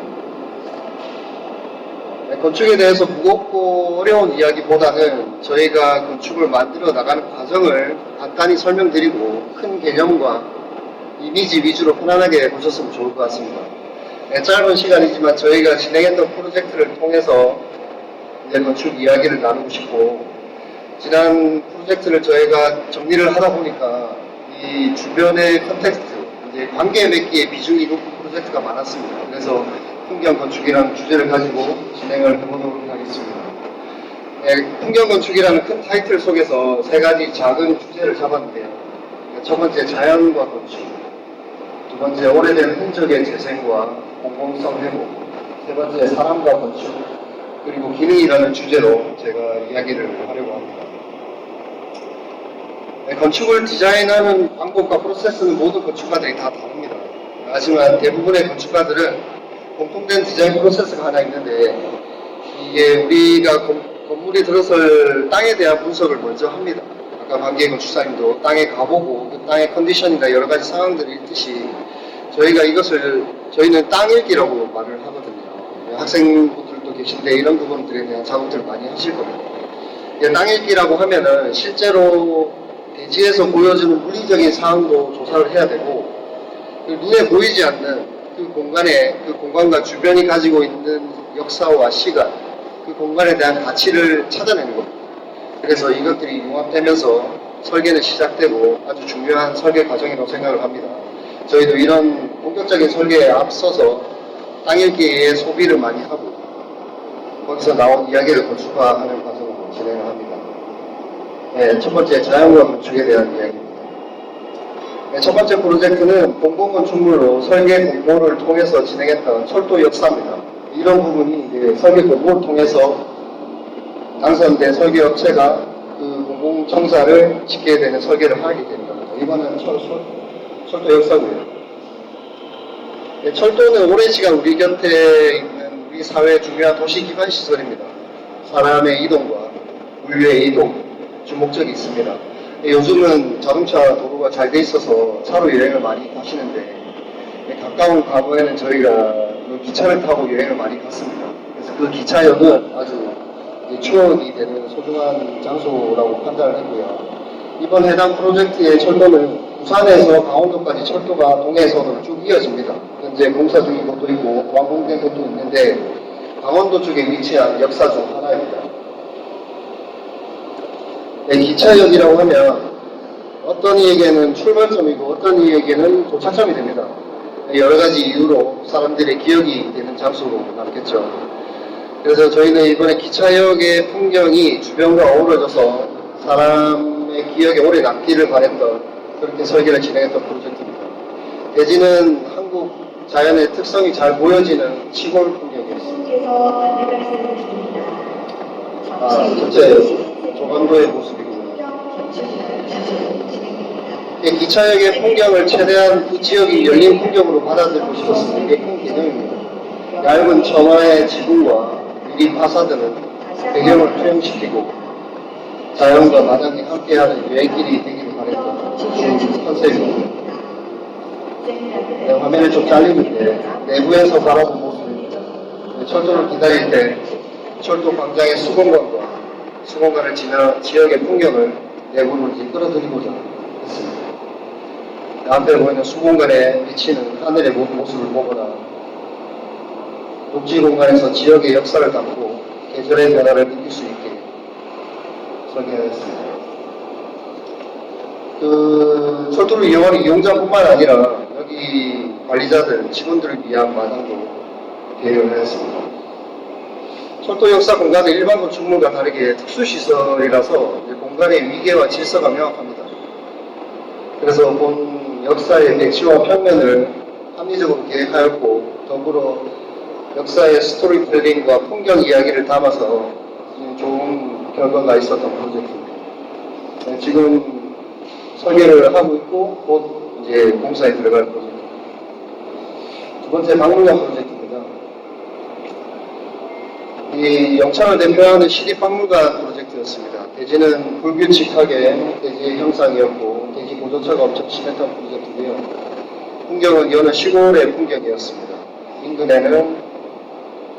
네, 건축에 대해서 무겁고 어려운 이야기보다는 저희가 건축을 만들어 나가는 과정을 간단히 설명드리고 큰 개념과 이미지 위주로 편안하게 보셨으면 좋을 것 같습니다. 네, 짧은 시간이지만 저희가 진행했던 프로젝트를 통해서 이제 건축 이야기를 나누고 싶고, 지난 프로젝트를 저희가 정리를 하다 보니까 이 주변의 컨텍스트, 이제 관계 맺기에 비중이 높은 프로젝트가 많았습니다. 그래서 풍경 건축이라는 주제를 가지고 진행을 해보도록 하겠습니다. 네, 풍경 건축이라는 큰 타이틀 속에서 세 가지 작은 주제를 잡았는데요. 첫 번째 자연과 건축, 두 번째 오래된 흔적의 재생과 공공성 회복, 세 번째 사람과 건축, 그리고 기능이라는 주제로 제가 이야기를 하려고 합니다. 네, 건축을 디자인하는 방법과 프로세스는 모든 건축가들이 다 다릅니다. 하지만 대부분의 건축가들은 공통된 디자인 프로세스가 하나 있는데, 이게 우리가 건물이 들어설 땅에 대한 분석을 먼저 합니다. 아까 관계의 건축사님도 땅에 가보고 그 땅의 컨디션이나 여러 가지 상황들을 읽듯이 저희는 땅 읽기라고 말을 하거든요. 학생분들도 계신데 이런 부분들에 대한 작업들을 많이 하실 겁니다. 땅 읽기라고 하면은 실제로 대지에서 보여주는 물리적인 상황도 조사를 해야 되고, 눈에 보이지 않는 그 공간과 주변이 가지고 있는 역사와 시간, 그 공간에 대한 가치를 찾아내는 겁니다. 그래서 이것들이 융합되면서 설계는 시작되고 아주 중요한 설계 과정이라고 생각을 합니다. 저희도 이런 본격적인 설계에 앞서서 땅 읽기에 소비를 많이 하고 거기서 나온 이야기를 건축화하는 과정을 진행을 합니다. 네, 첫 번째 자연과 건축에 대한 이야기입니다. 네, 첫 번째 프로젝트는 공공건축물로 설계 공모를 통해서 진행했던 철도 역사입니다. 이런 부분이 이제 설계 공모를 통해서 당선된 설계업체가 그 공공청사를 짓게 되는 설계를 하게 됩니다. 이거는 철도 역사고요. 네, 철도는 오랜 시간 우리 곁에 있는 우리 사회의 중요한 도시기반 시설입니다. 사람의 이동과 물류의 이동, 주목적이 있습니다. 네, 요즘은 자동차 도로가 잘 돼 있어서 차로 여행을 많이 가시는데, 네, 가까운 과거에는 저희가 기차를 타고 여행을 많이 갔습니다. 그래서 그 기차역은 아주 이제 추억이 되는 소중한 장소라고 판단을 했고요. 이번 해당 프로젝트의 철도는 부산에서 강원도까지 철도가 동해선으로 쭉 이어집니다. 현재 공사 중인 곳도 있고 완공된 곳도 있는데 강원도 쪽에 위치한 역사 중 하나입니다. 네, 기차역이라고 하면 어떤 이에게는 출발점이고 어떤 이에게는 도착점이 됩니다. 여러 가지 이유로 사람들의 기억이 되는 장소로 남겠죠. 그래서 저희는 이번에 기차역의 풍경이 주변과 어우러져서 사람의 기억에 오래 남기를 바랬던 그렇게 설계를 진행했던 프로젝트입니다. 대지는 한국 자연의 특성이 잘 보여지는 시골 풍경이었습니다. 전체 조감도의 모습이고요. 기차역의 풍경을 최대한 그 지역이 열린 풍경으로 받아들이고 싶었습니다. 이게 큰 개념입니다. 얇은 청와의 지붕과 유리 파사드는 배경을 투영시키고 자연과 마당이 함께하는 여행길이 되기를 바랬던 주 컨셉입니다. 네, 화면을 좀 잘리는데 내부에서 바라본 모습입니다. 철도를 기다릴 때 철도 광장의 수공관을 지나 지역의 풍경을 내부로 이제 끌어들이고자 했습니다. 앞에 보이는 수공간에 비치는 하늘의 모습을 보거나 녹지 공간에서 지역의 역사를 담고 계절의 변화를 느낄 수 있게 설계했습니다. 그 철도를 이용하는 이용자뿐만 아니라 여기 관리자들, 직원들을 위한 마당도 계획을 했습니다. 철도 역사 공간은 일반 건축물과 다르게 특수시설이라서 공간의 위계와 질서가 명확합니다. 그래서 본 역사의 맥시와 평면을 합리적으로 계획하였고 더불어 역사의 스토리텔링과 풍경 이야기를 담아서 좋은 결과가 있었던 프로젝트입니다. 네, 지금 설계를 하고 있고 곧 이제 공사에 들어갈 프로젝트입니다. 두 번째 박물관 프로젝트입니다. 이 영창을 대표하는 시립박물관 프로젝트였습니다. 대지는 불규칙하게 대지의 형상이었고 대지 고조차가 엄청 심했던 프로젝트고요. 풍경은 여느 시골의 풍경이었습니다. 인근에는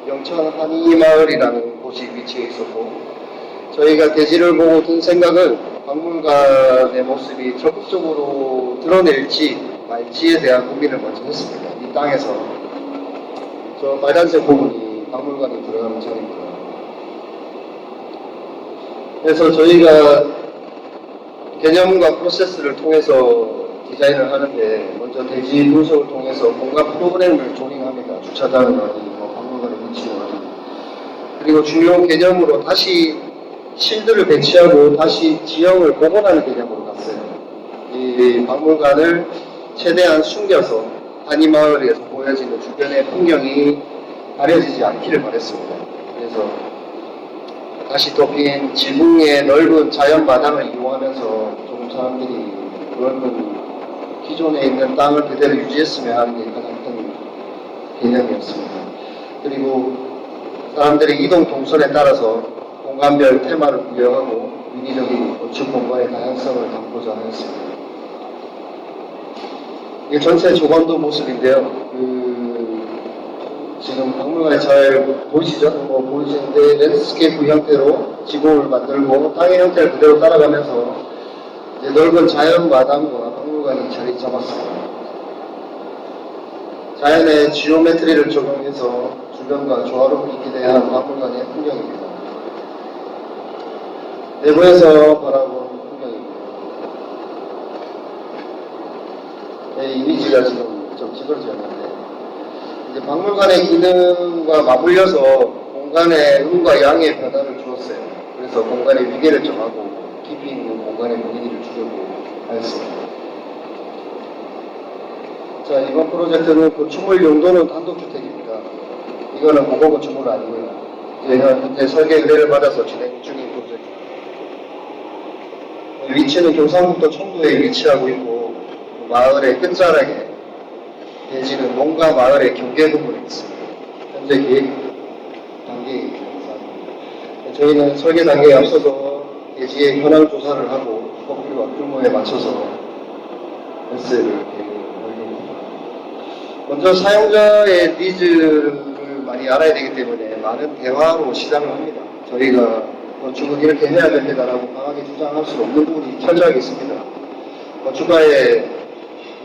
영천 한이마을이라는 곳이 위치해 있었고 저희가 대지를 보고 든 생각은 박물관의 모습이 적극적으로 드러낼지 말지에 대한 고민을 먼저 했습니다. 이 땅에서 저 빨간색 부분이 박물관에 들어가는 전입니다. 그래서 저희가 개념과 프로세스를 통해서 디자인을 하는데 먼저 대지 분석을 통해서 공간 프로그램을 조링합니다. 주차장은 어디, 박물관의 위치는 어디. 그리고 중요 개념으로 다시 실드를 배치하고 다시 지형을 복원하는 개념으로 갔어요. 이 박물관을 최대한 숨겨서 한이마을에서 보여지는 주변의 풍경이 가려지지 않기를 바랬습니다. 그래서 다시 덮인 지붕의 넓은 자연 마당을 이용하면서 조금 사람들이 넓은 기존에 있는 땅을 그대로 유지했으면 하는 게 가장 큰 개념이었습니다. 그리고 사람들의 이동 동선에 따라서 공간별 테마를 부여하고 유기적인 건축 공간의 다양성을 담고자 하였습니다. 이게 전체 조감도 모습인데요. 지금 박물관에 잘 보이시죠? 보이시는데 랜드스케이프 형태로 지붕을 만들고 땅의 형태를 그대로 따라가면서 이제 넓은 자연 마당과 박물관이 자리 잡았습니다. 자연의 지오메트리를 적용해서 주변과 조화롭게 기대한 박물관의 풍경입니다. 내부에서 바라본 풍경입니다. 네, 이미지가 지금 좀 찌그러졌는데 이제 박물관의 기능과 맞물려서 공간의 음과 양의 변화를 주었어요. 그래서 공간의 위계를 정하고 깊이 있는 공간의 분위기를 주려고 하였습니다. 자, 이번 프로젝트는 건축물 용도는 단독주택입니다. 이거는 공공 건축물 아니고요. 저희가 현재 설계 의뢰를 받아서 진행 중인 프로젝트입니다. 위치는 경상북도 청도에 위치하고 있고 마을의 끝자락에 대지는 농가 마을의 경계 부분에 있습니다. 현재 계획 단계입니다. 저희는 설계 단계에 앞서서 대지의 현황 조사를 하고 법규와 규모에 맞춰서 SL을 계획합니다. 먼저 사용자의 니즈를 많이 알아야 되기 때문에 많은 대화로 시작을 합니다. 저희가 건축은 이렇게 해야 됩니다라고 강하게 주장할 수 없는 부분이 철저하게 있습니다. 건축가의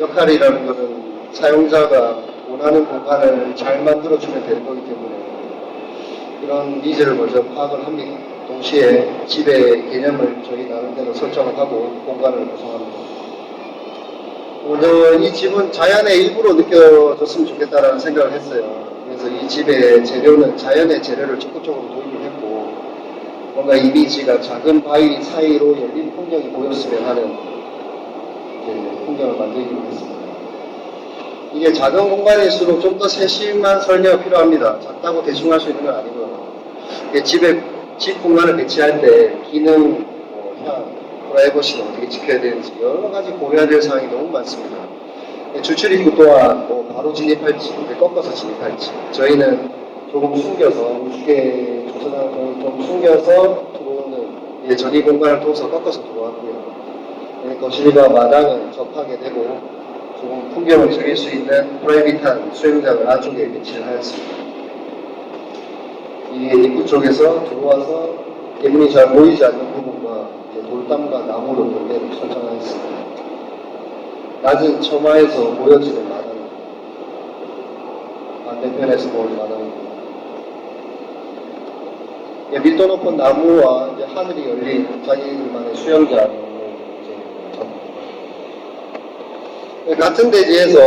역할이라는 것은 사용자가 원하는 공간을 잘 만들어주면 되는 거기 때문에 그런 니즈를 먼저 파악을 합니다. 동시에 집의 개념을 저희 나름대로 설정을 하고 공간을 구성합니다. 먼저 이 집은 자연의 일부로 느껴졌으면 좋겠다라는 생각을 했어요. 그래서 이 집의 재료는 자연의 재료를 적극적으로 도입을 했고 뭔가 이미지가 작은 바위 사이로 열린 풍경이 보였으면 하는 풍경을 만들기로 했습니다. 이게 작은 공간일수록 좀 더 세심한 설계가 필요합니다. 작다고 대충 할 수 있는 건 아니고요. 집 공간을 배치할 때 기능, 향, 프라이버시는 어떻게 지켜야 되는지 여러 가지 고려해야 될 사항이 너무 많습니다. 주출입구 또한 바로 진입할지, 꺾어서 진입할지 저희는 조금 숨겨서 우측에 조선한 공을 좀 숨겨서 들어오는 전이 공간을 통해서 꺾어서 들어왔고요. 거실과 마당은 접하게 되고 조금 풍경을 즐길 수 있는 프라이빗한 수영장을 안쪽에 배치를 하였습니다. 이게 입구 쪽에서 들어와서 대문이 잘 보이지 않는 부분과 돌담과 나무로 경계를 설정하였습니다. 낮은 처마에서 보여지는 마당, 반대편에서 보는 마당입니다. 밀도 높은 나무와 하늘이 열린 자기들만의 수영장을 같은 대지에서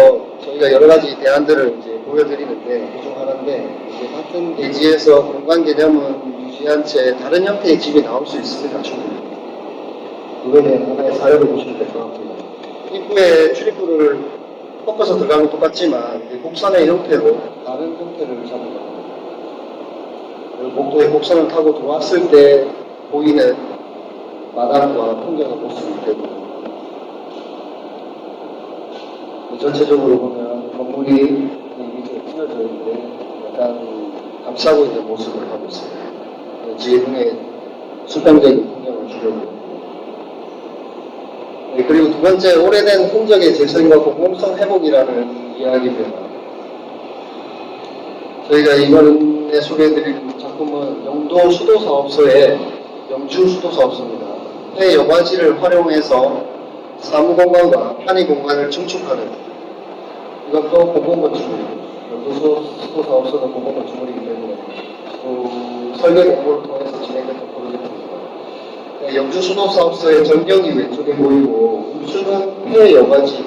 저희가 여러 가지 대안들을 보여드리는데 그중 하나인데 같은 대지에서 공간 개념은 유지한 채 다른 형태의 집이 나올 수 있습니다. 충분히. 그거에 대한 하나의 사례를 보시면 될 것 같습니다. 입구에 출입구를 꺾어서 들어가는 건 똑같지만 곡선의 형태로 다른 형태를 잡는 겁니다. 복도에 곡선을 타고 들어왔을 때 보이는 마당과 풍경의 모습이 되고 전체적으로 보면 건물이 밑에 튀어져 있는데 약간 감싸고 있는 모습을 하고 있습니다. 지붕에 수평적인 풍경을 주려고. 그리고 두 번째, 오래된 흔적의 재생과 공공성 회복이라는 이야기입니다. 저희가 이번에 소개해드릴 작품은 영도 수도사업소의 영주 수도사업소입니다. 폐 여과지를 활용해서 사무공간과 편의공간을 증축하는 이것도 공공건축물입니다. 영도 수도사업소는 공공건축물이기 때문에 설계 공모를 통해서 진행됐던 프로젝트입니다. 영주 수도사업소의 전경이 왼쪽에 보이고 우측은 폐 여과지,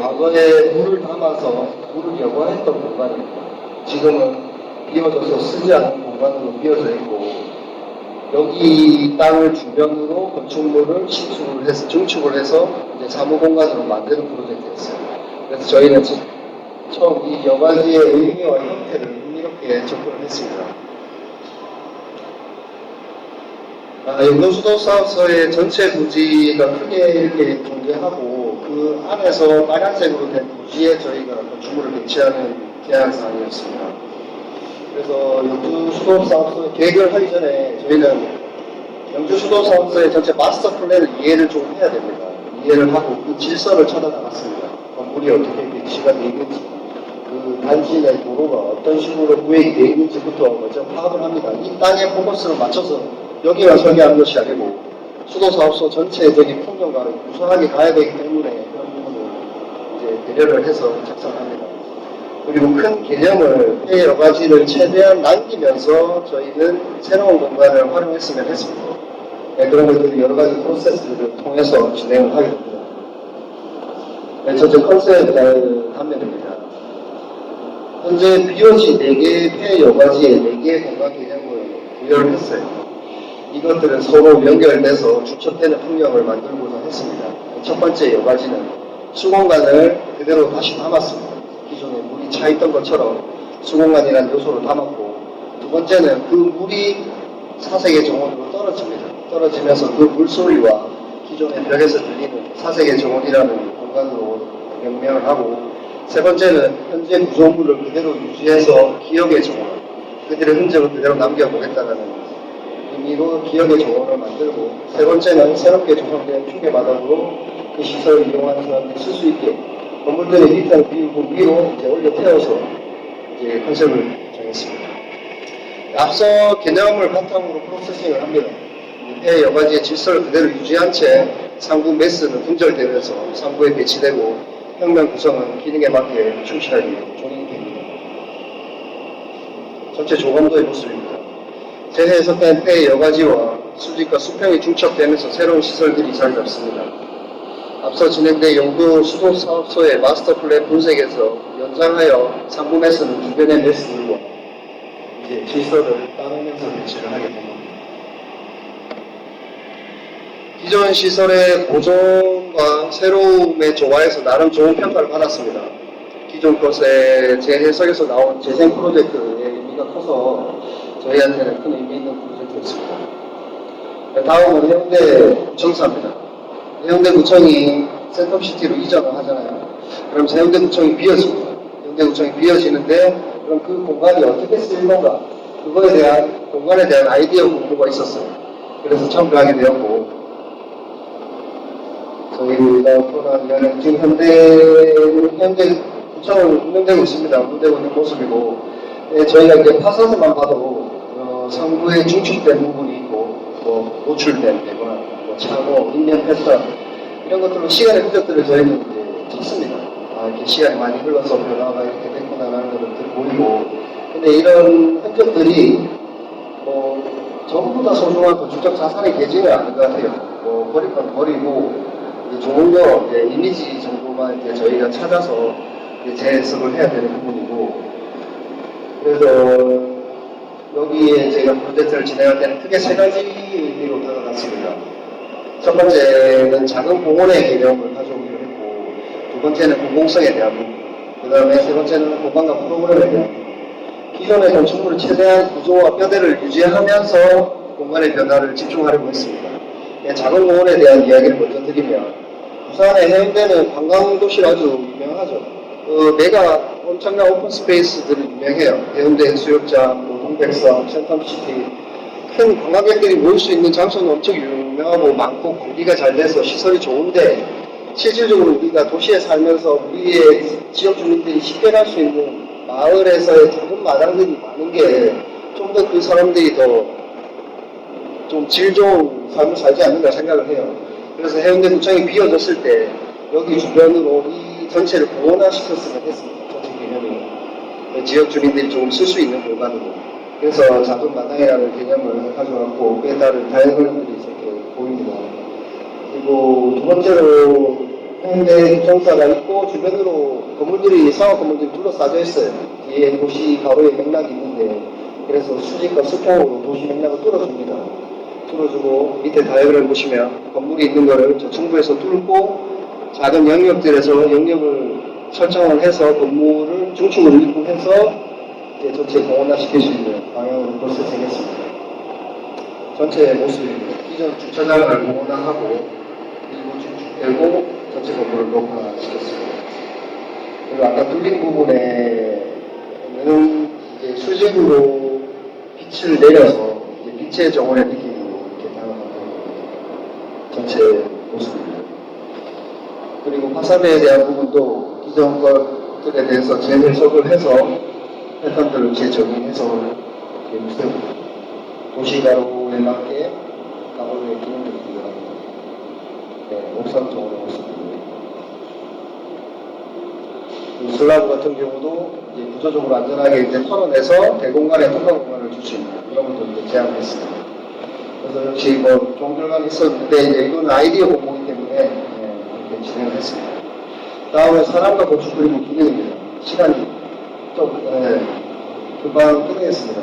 과거에 물을 담아서 물을 여과했던 공간입니다. 지금은 비워져서 쓰지 않는 공간으로 비어져 있고 여기 땅을 주변으로 건축물을 증축을 해서 사무공간으로 만드는 프로젝트였어요. 그래서 저희는 처음 이 여과지의 의미와 형태를 흥미롭게 접근을 했습니다. 영도수도사업소의 전체 부지가 크게 이렇게 존재하고 그 안에서 빨간색으로 된 부지에 저희가 건축물을 배치하는 계약사항이었습니다. 그래서 영주수도사업소의 계획을 하기 전에 저희는 영주수도사업소의 전체 마스터 플랜을 이해를 좀 해야 됩니다. 이해를 하고 그 질서를 찾아나갔습니다. 건물이 어떻게 배치가 되어 있는지, 그 단지 내 도로가 어떤 식으로 구획이 되어 있는지부터 먼저 파악을 합니다. 이 땅에 포커스를 맞춰서 여기만 설계하는 것이 아니고 수도사업소 전체적인 풍경과 유사하게 가야 되기 때문에 그런 부분을 배려를 해서 작성합니다. 그리고 큰 개념을 폐 여과지를 최대한 남기면서 저희는 새로운 공간을 활용했으면 했습니다. 그런 것들이 여러 가지 프로세스를 통해서 진행을 하게 됩니다. 전체 컨셉 단면입니다. 현재 비오지 4개의 폐 여과지에 4개의 공간 개념을 구현을 했어요. 이것들은 서로 연결돼서 중첩되는 풍경을 만들고자 했습니다. 첫 번째 여과지는 수공간을 그대로 다시 담았습니다. 기존에 물이 차 있던 것처럼 수공간이라는 요소를 담았고, 두 번째는 그 물이 사색의 정원으로 떨어집니다. 떨어지면서 그 물소리와 기존의 벽에서 들리는 사색의 정원이라는 공간으로 명명을 하고, 세 번째는 현재 구조물을 그대로 유지해서 기억의 정원, 그들의 흔적을 그대로 남겨보겠다는 의미로 기억의 정원을 만들고, 세 번째는 새롭게 조성된 중계마당으로 그 시설을 이용하는 사람들이 쓸 수 있게 건물들의 밑을 비우고 위로 올려 태워서 컨셉을 정했습니다. 앞서 개념을 바탕으로 프로세싱을 합니다. 폐 여과지의 질서를 그대로 유지한 채 상부 매스는 분절되면서 상부에 배치되고 혁면 구성은 기능에 맞게 충실하게 조립이 됩니다. 전체 조감도의 모습입니다. 재해석된 폐 여과지와 수직과 수평이 중첩되면서 새로운 시설들이 자리 잡습니다. 앞서 진행된 용도 수도 사업소의 마스터 플랜 분석에서 연장하여 상부 매스는 주변의 매스들과 이제 질서를 따르면서 배치를 하게 됩니다. 기존 시설의 보존과 새로움의 조화에서 나름 좋은 평가를 받았습니다. 기존 것의 재해석에서 나온 재생 프로젝트의 의미가 커서 저희한테는 큰 의미 있는 프로젝트였습니다. 다음은 해운대구청사입니다. 해운대구청이 센텀시티로 이전을 하잖아요. 그럼 해운대구청이 비어집니다. 해운대구청이 비어지는데 그럼 그 공간이 어떻게 쓰일 건가? 그거에 대한 공간에 대한 아이디어 공부가 있었어요. 그래서 참가하게 되었고 저희가 코로나 지금 현대구청을 운영되고 있습니다. 운영되고 있는 모습이고 저희가 이제 파사드만 봐도 상부에 중축된 부분이 있고 뭐 노출된 배관, 뭐 차고, 인면 패턴 이런 것들로 시간의 흔적들을 저희는 이제 찾습니다. 이렇게 시간이 많이 흘러서 변화가 이렇게 됐구나라는 것들 보이고 근데 이런 흔적들이 전부 다 소중한 건축적 자산이 되지는 않은 것 같아요. 버릴 건 버리고 좋은 거 이미지 정도만 이제 저희가 찾아서 재해석을 해야 되는 부분이고 그래서 여기에 제가 프로젝트를 진행할 때는 크게 세 가지 의미로 다가갔습니다. 첫 번째는 작은 공원의 개념을 가져오기로 했고 두 번째는 공공성에 대한 부분 그 다음에 세 번째는 공간과 프로그램에 대한 부분 기존의 건축물을 최대한 구조와 뼈대를 유지하면서 공간의 변화를 집중하려고 했습니다. 작은 공원에 대한 이야기를 먼저 드리면 부산의 해운대는 관광도시로 아주 유명하죠. 메가 엄청난 오픈 스페이스들이 유명해요. 해운대 해수욕장, 동백섬, 센텀시티 큰 관광객들이 모일 수 있는 장소는 엄청 유명하고 많고 공기가 잘 돼서 시설이 좋은데 실질적으로 우리가 도시에 살면서 우리의 지역 주민들이 쉽게 갈 수 있는 마을에서의 작은 마당들이 많은 게 좀 더 그 사람들이 더 좀 질 좋은 삶을 살지 않는가 생각을 해요. 그래서 해운대구청이 비어졌을 때 여기 주변으로 이 전체를 보완화시켰으면 했습니다. 전체 개념이 지역 주민들이 조금 쓸 수 있는 공간으로 그래서 작은 마당이라는 개념을 가져왔고 그에 따른 다양한 것들이 이렇게 보입니다. 그리고 두 번째로 해운대구청사가 있고 주변으로 건물들이 상업 건물들이 둘러싸여 있어요. 뒤에 도시 가로의 맥락이 있는데 그래서 수직과 수평으로 도시 맥락을 뚫어줍니다. 뚫어주고 밑에 다이어그램 보시면 건물이 있는 거를 저층부에서 뚫고 작은 영역들에서 영역을 설정을 해서 건물을 중축을 입구해서 이제 전체 공원화시킬 수 있는 방향으로 프로세싱했습니다. 전체 모습입니다. 기존 주차장을 공원화하고 일부 중축되고 전체 건물을 녹화시켰습니다. 그리고 아까 뚫린 부분에는 이제 수직으로 빛을 내려서 이제 빛의 정원의 느낌으로 이렇게 다가가는 전체 모습입니다. 그리고 파사드에 대한 부분도 기존 것들에 대해서 재해석을 해서 패턴들을 재정의해서 이렇게 세웁니다. 도시가로에 맞게 가로의 기능을 기여합니다. 옥상적으로 모습입니다. 슬라브 같은 경우도 이제 구조적으로 안전하게 이제 털어내서 대공간에 통과 공간을 줄 수 있는 이런 것도 이제 제안했습니다. 그래서 역시 뭐 종결감이 있었는데 이제 이건 아이디어 공부이기 때문에 이렇게 진행을 했습니다. 다음에 사람과 건축 그리고 기능입니다. 시간이 좀 금방 끝내겠습니다.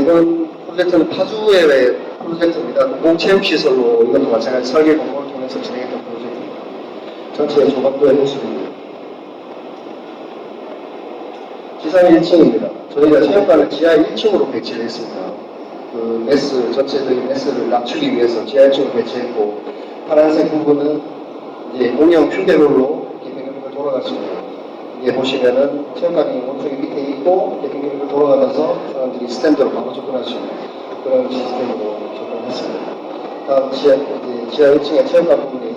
이번 프로젝트는 파주의 프로젝트입니다. 공공체육시설로 이것도 마찬가지 설계 공모를 통해서 진행했던 프로젝트입니다. 전체 조각도의 모습입니다. 지상 1층입니다. 저희가 체육관을 지하 1층으로 배치를 했습니다. 그 매스, 전체적인 매스를 낮추기 위해서 지하 1층으로 배치했고, 파란색 부분은 이제 공영 휴대롤로 빙글빙글 돌아갔습니다. 이게 보시면은 체육관이 오른쪽에 밑에 있고, 빙글빙글 돌아가면서 사람들이 스탠드로 바로 접근할 수 있는 그런 시스템으로 접근했습니다. 다음 지하 1층의 체육관 부분이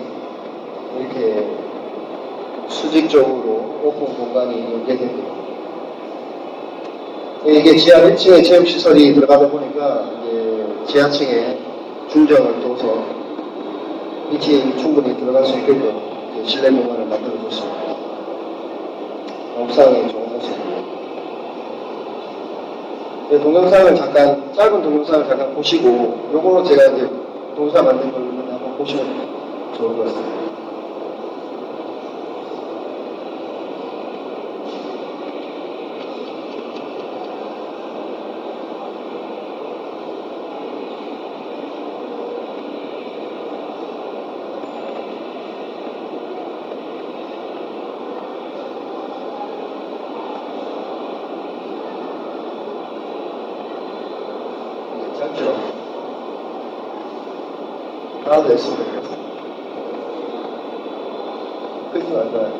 이렇게 수직적으로 오픈 공간이 연계됩니다. 이게 지하 1층에 체육시설이 들어가다 보니까 이제 지하층에 중정을 둬서 빛이 충분히 들어갈 수 있게끔 실내 공간을 만들어줬습니다. 옥상에 좋은 모습입니다. 동영상을 잠깐, 짧은 동영상을 잠깐 보시고, 요거로 제가 이제 동영상 만든 걸 한번 보시면 좋을 것 같습니다. 짧죠? 하나도 했습니다. 크지 말까요?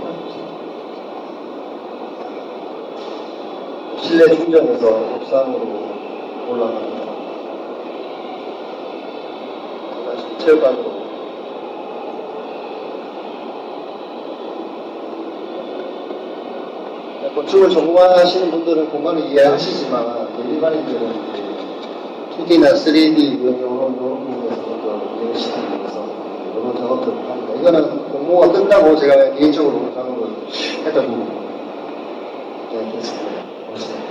실내 충전에서 옥상으로 올라가는 다시 체육관으로 건축을 전공하시는 분들은 공간을 이해하시지만 일반인들은 2D나 3D 이런 부분에서 이해를 시키기 위해서 이런 작업들을 합니다. 이거는 공모가 끝나고 제가 개인적으로 작업을 했던 부분입니다. 네, 됐습니다. 고맙습니다.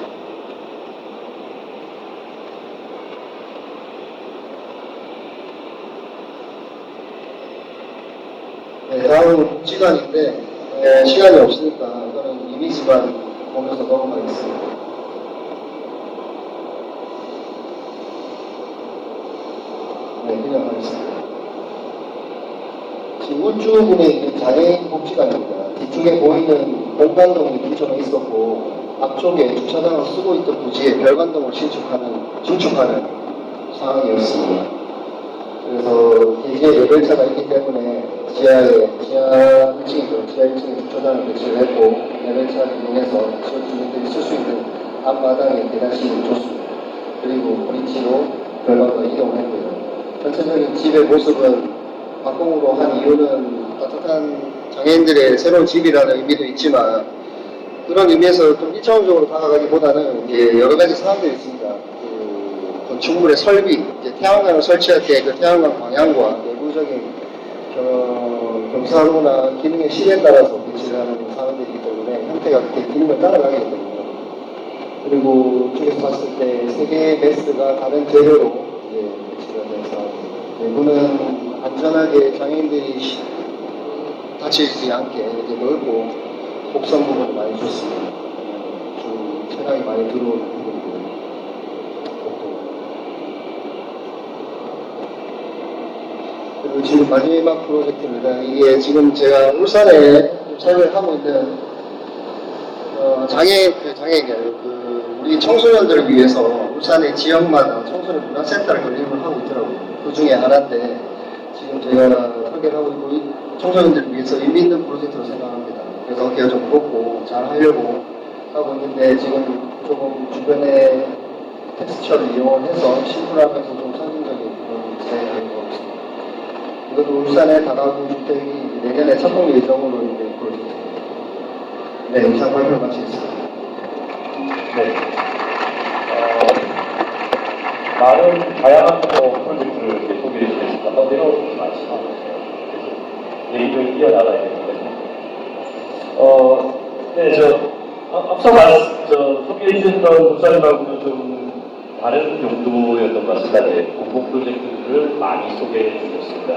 네, 다음은 복지관인데 시간이 없으니까 이거는 이미지만 보면서 넘어가겠습니다. 네, 그냥 하겠습니다. 지금 우측부분에 있는 장애인 복지관입니다. 뒤쪽에 보이는 공간동이 기존에 있었고 앞쪽에 주차장을 쓰고 있던 부지에 별관동을 신축하는 상황이었습니다. 그래서 이제 레벨차가 있기 때문에 지하 1층이죠. 지하 1층에 주차장을 배치를 했고 레벨차를 이용해서 지역 주민들이 쓸 수 있는 앞마당에 계단식을 줬습니다. 그리고 브릿지로 별관도 이동을 했고요. 전체적인 집의 모습은 박공으로 한 이유는 따뜻한 장애인들의 새로운 집이라는 의미도 있지만 그런 의미에서 좀 1차원적으로 다가가기보다는 이제 여러 가지 사항들이 있습니다. 그 건축물의 설비, 이제 태양광을 설치할 때 그 태양광 방향과 내부적인 경사로나 기능의 실에 따라서 배치를 하는 사항들이기 때문에 형태가 그렇게 기능을 따라가게 되거든요. 그리고 쪽에서 봤을 때 세 개의 매스가 다른 재료로 배치가 돼서 내부는 안전하게 장애인들이 다치지 않게 이렇게 넓고 곡선 부분을 많이 줬습니다. 좀 체감이 많이 들어오는 부분이고요. 그리고 지금 마지막 프로젝트입니다. 이게 지금 제가 울산에 참여를 하고 있는 장애인이 아니고 우리 청소년들을 위해서 울산의 지역마다 청소년 문화센터를 건립을 하고 있더라고요. 그 중에 하나인데 지금 제가 설계를 하고 있고 청소년들을 위해서 의미 있는 프로젝트로 생각합니다. 그래서 어깨가 좀 무겁고 잘 하려고 하고 있는데 지금 조금 주변에 텍스처를 이용해서 심플하면서 좀 상징적인 그런 디자인을 하고 있습니다. 이것도 울산의 다가구 주택이 내년에 착공 예정으로 있는 프로젝트입니다. 네, 이상 발표를 마치겠습니다. 네. 많은 다양한 프로젝트를 이렇게 소개해 주셨습니다. 내려오지 마시고 내일을 이어나가야 되거든요. 네, 앞서 소개해 주셨던 울산하고는 좀 다른 용도였던 것 같습니다. 네, 공공 프로젝트들을 많이 소개해 주셨습니다.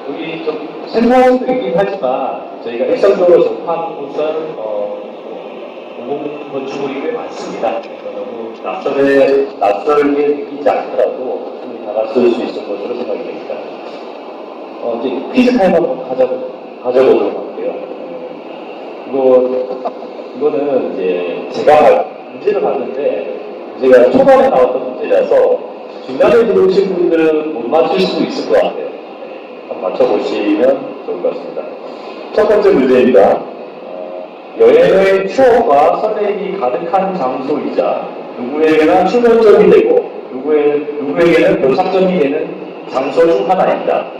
여기 좀 생소할 수도 있긴 하지만 저희가 일상적으로 접한 곳은 공공 건축물이 꽤 많습니다. 너무 낯설게 느끼지 않더라도 충분히 다가설 수 있을 것으로 생각이 됩니다. 이제 퀴즈 타임 한번 가져보도록 할게요. 이거는 이제 제가 문제를 봤는데 문제가 초반에 나왔던 문제라서 중간에 들어오신 분들은 못 맞출 수도 있을 것 같아요. 한번 맞춰보시면 좋을 것 같습니다. 첫 번째 문제입니다. 여행의 추억과 설렘이 가득한 장소이자 누구에게나 출발점이 되고 누구에게는 묘상점이 되는 장소 중 하나입니다.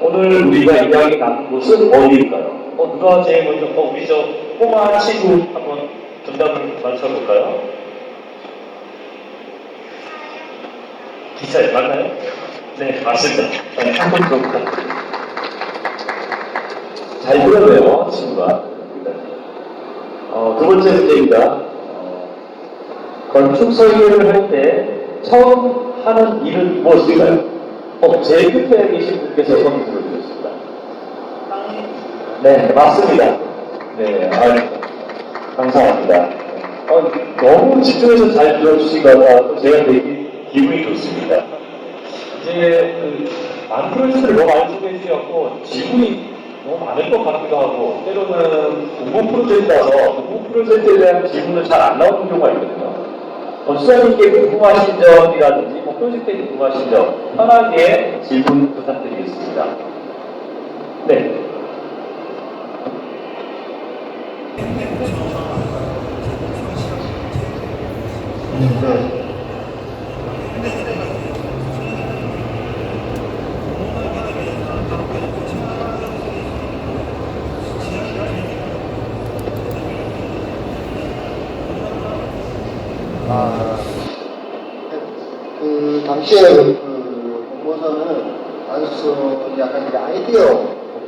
오늘 우리가 이야기 나눈 곳은 어디일까요? 누가 제일 먼저 우리 저 꼬마 친구 한번 정답을 맞춰볼까요? 기차에 맞나요? 네, 맞습니다. 한번 더 부탁드립니다. 잘 들었네요, 친구가. 두 번째 문제입니다. 건축 설계를 할 때 처음 하는 일은 무엇일까요? 제일 끝에 계신 분께서 손을 들어주셨습니다. 네, 맞습니다. 네, 감사합니다. 너무 집중해서 잘 들어주시니까 제가 되게 기분이 좋습니다. 이제 많은 프로젝트를 너무 많이 소개해 주셔서 지분이 너무 많을 것 같기도 하고 때로는 공공 프로젝트라서 공공 프로젝트에 대한 지분은 잘 안 나오는 경우가 있거든요. 수장님께 궁금하신 점이라든지 프로젝트에 궁금하신 점 편하게 질문 부탁드리겠습니다. 네. 그 당시에 공모전은 단순히 약간 이게 아이디어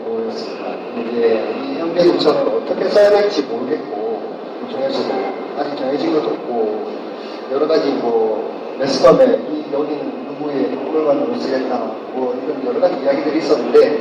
공모였습니다. 이제 이 현대 인천을 어떻게 써야 될지 모르겠고 중에서도 아직 정해진 것도 없고 여러 가지 매스컴에 여기는 누구의 박물관으로 쓰겠다 이런 여러 가지 이야기들이 있었는데